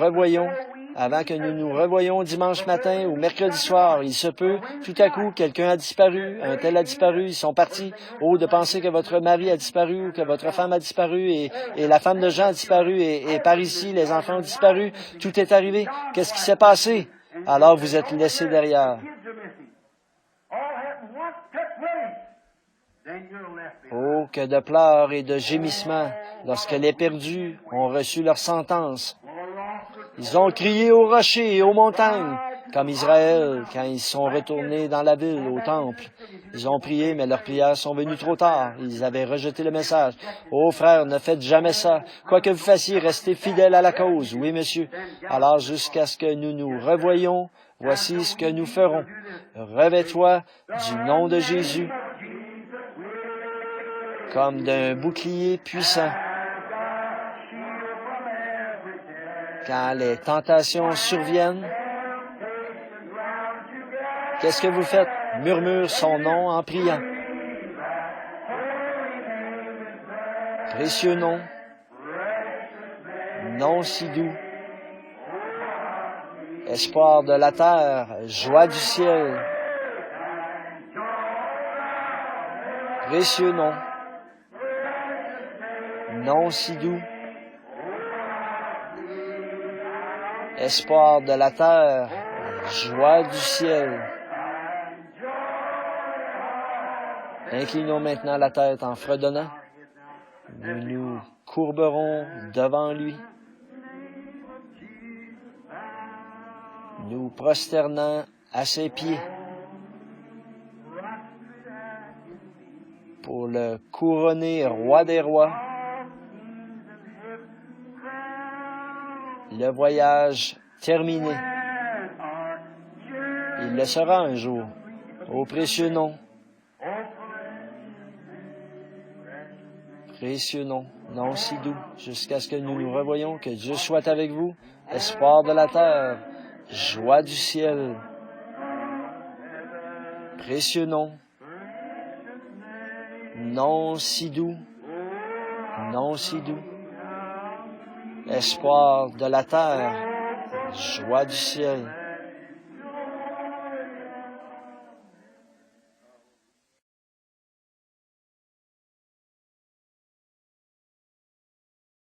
revoyons dimanche matin ou mercredi soir. Il se peut, tout à coup, quelqu'un a disparu, un tel a disparu, ils sont partis. Oh, de penser que votre mari a disparu, ou que votre femme a disparu, et la femme de Jean a disparu, et par ici, les enfants ont disparu. Tout est arrivé. Qu'est-ce qui s'est passé? Alors vous êtes laissés derrière. Oh, que de pleurs et de gémissements lorsque les perdus ont reçu leur sentence. Ils ont crié aux rochers et aux montagnes, comme Israël, quand ils sont retournés dans la ville, au temple. Ils ont prié, mais leurs prières sont venues trop tard. Ils avaient rejeté le message. Oh, frère, ne faites jamais ça. Quoi que vous fassiez, restez fidèles à la cause. Oui, monsieur. Alors, jusqu'à ce que nous nous revoyions, voici ce que nous ferons. Revêt-toi du nom de Jésus comme d'un bouclier puissant. Quand les tentations surviennent, qu'est-ce que vous faites? Murmure son nom en priant. Précieux nom, nom si doux, espoir de la terre, joie du ciel. Précieux nom, nom si doux, espoir de la terre, joie du ciel. Inclinons maintenant la tête en fredonnant. Nous nous courberons devant lui, nous prosternant à ses pieds pour le couronner roi des rois. Le voyage terminé. Il le sera un jour. Ô précieux nom. Précieux nom, nom si doux, jusqu'à ce que nous nous revoyions, que Dieu soit avec vous, espoir de la terre, joie du ciel. Précieux nom, nom si doux, nom si doux, espoir de la terre, joie du ciel.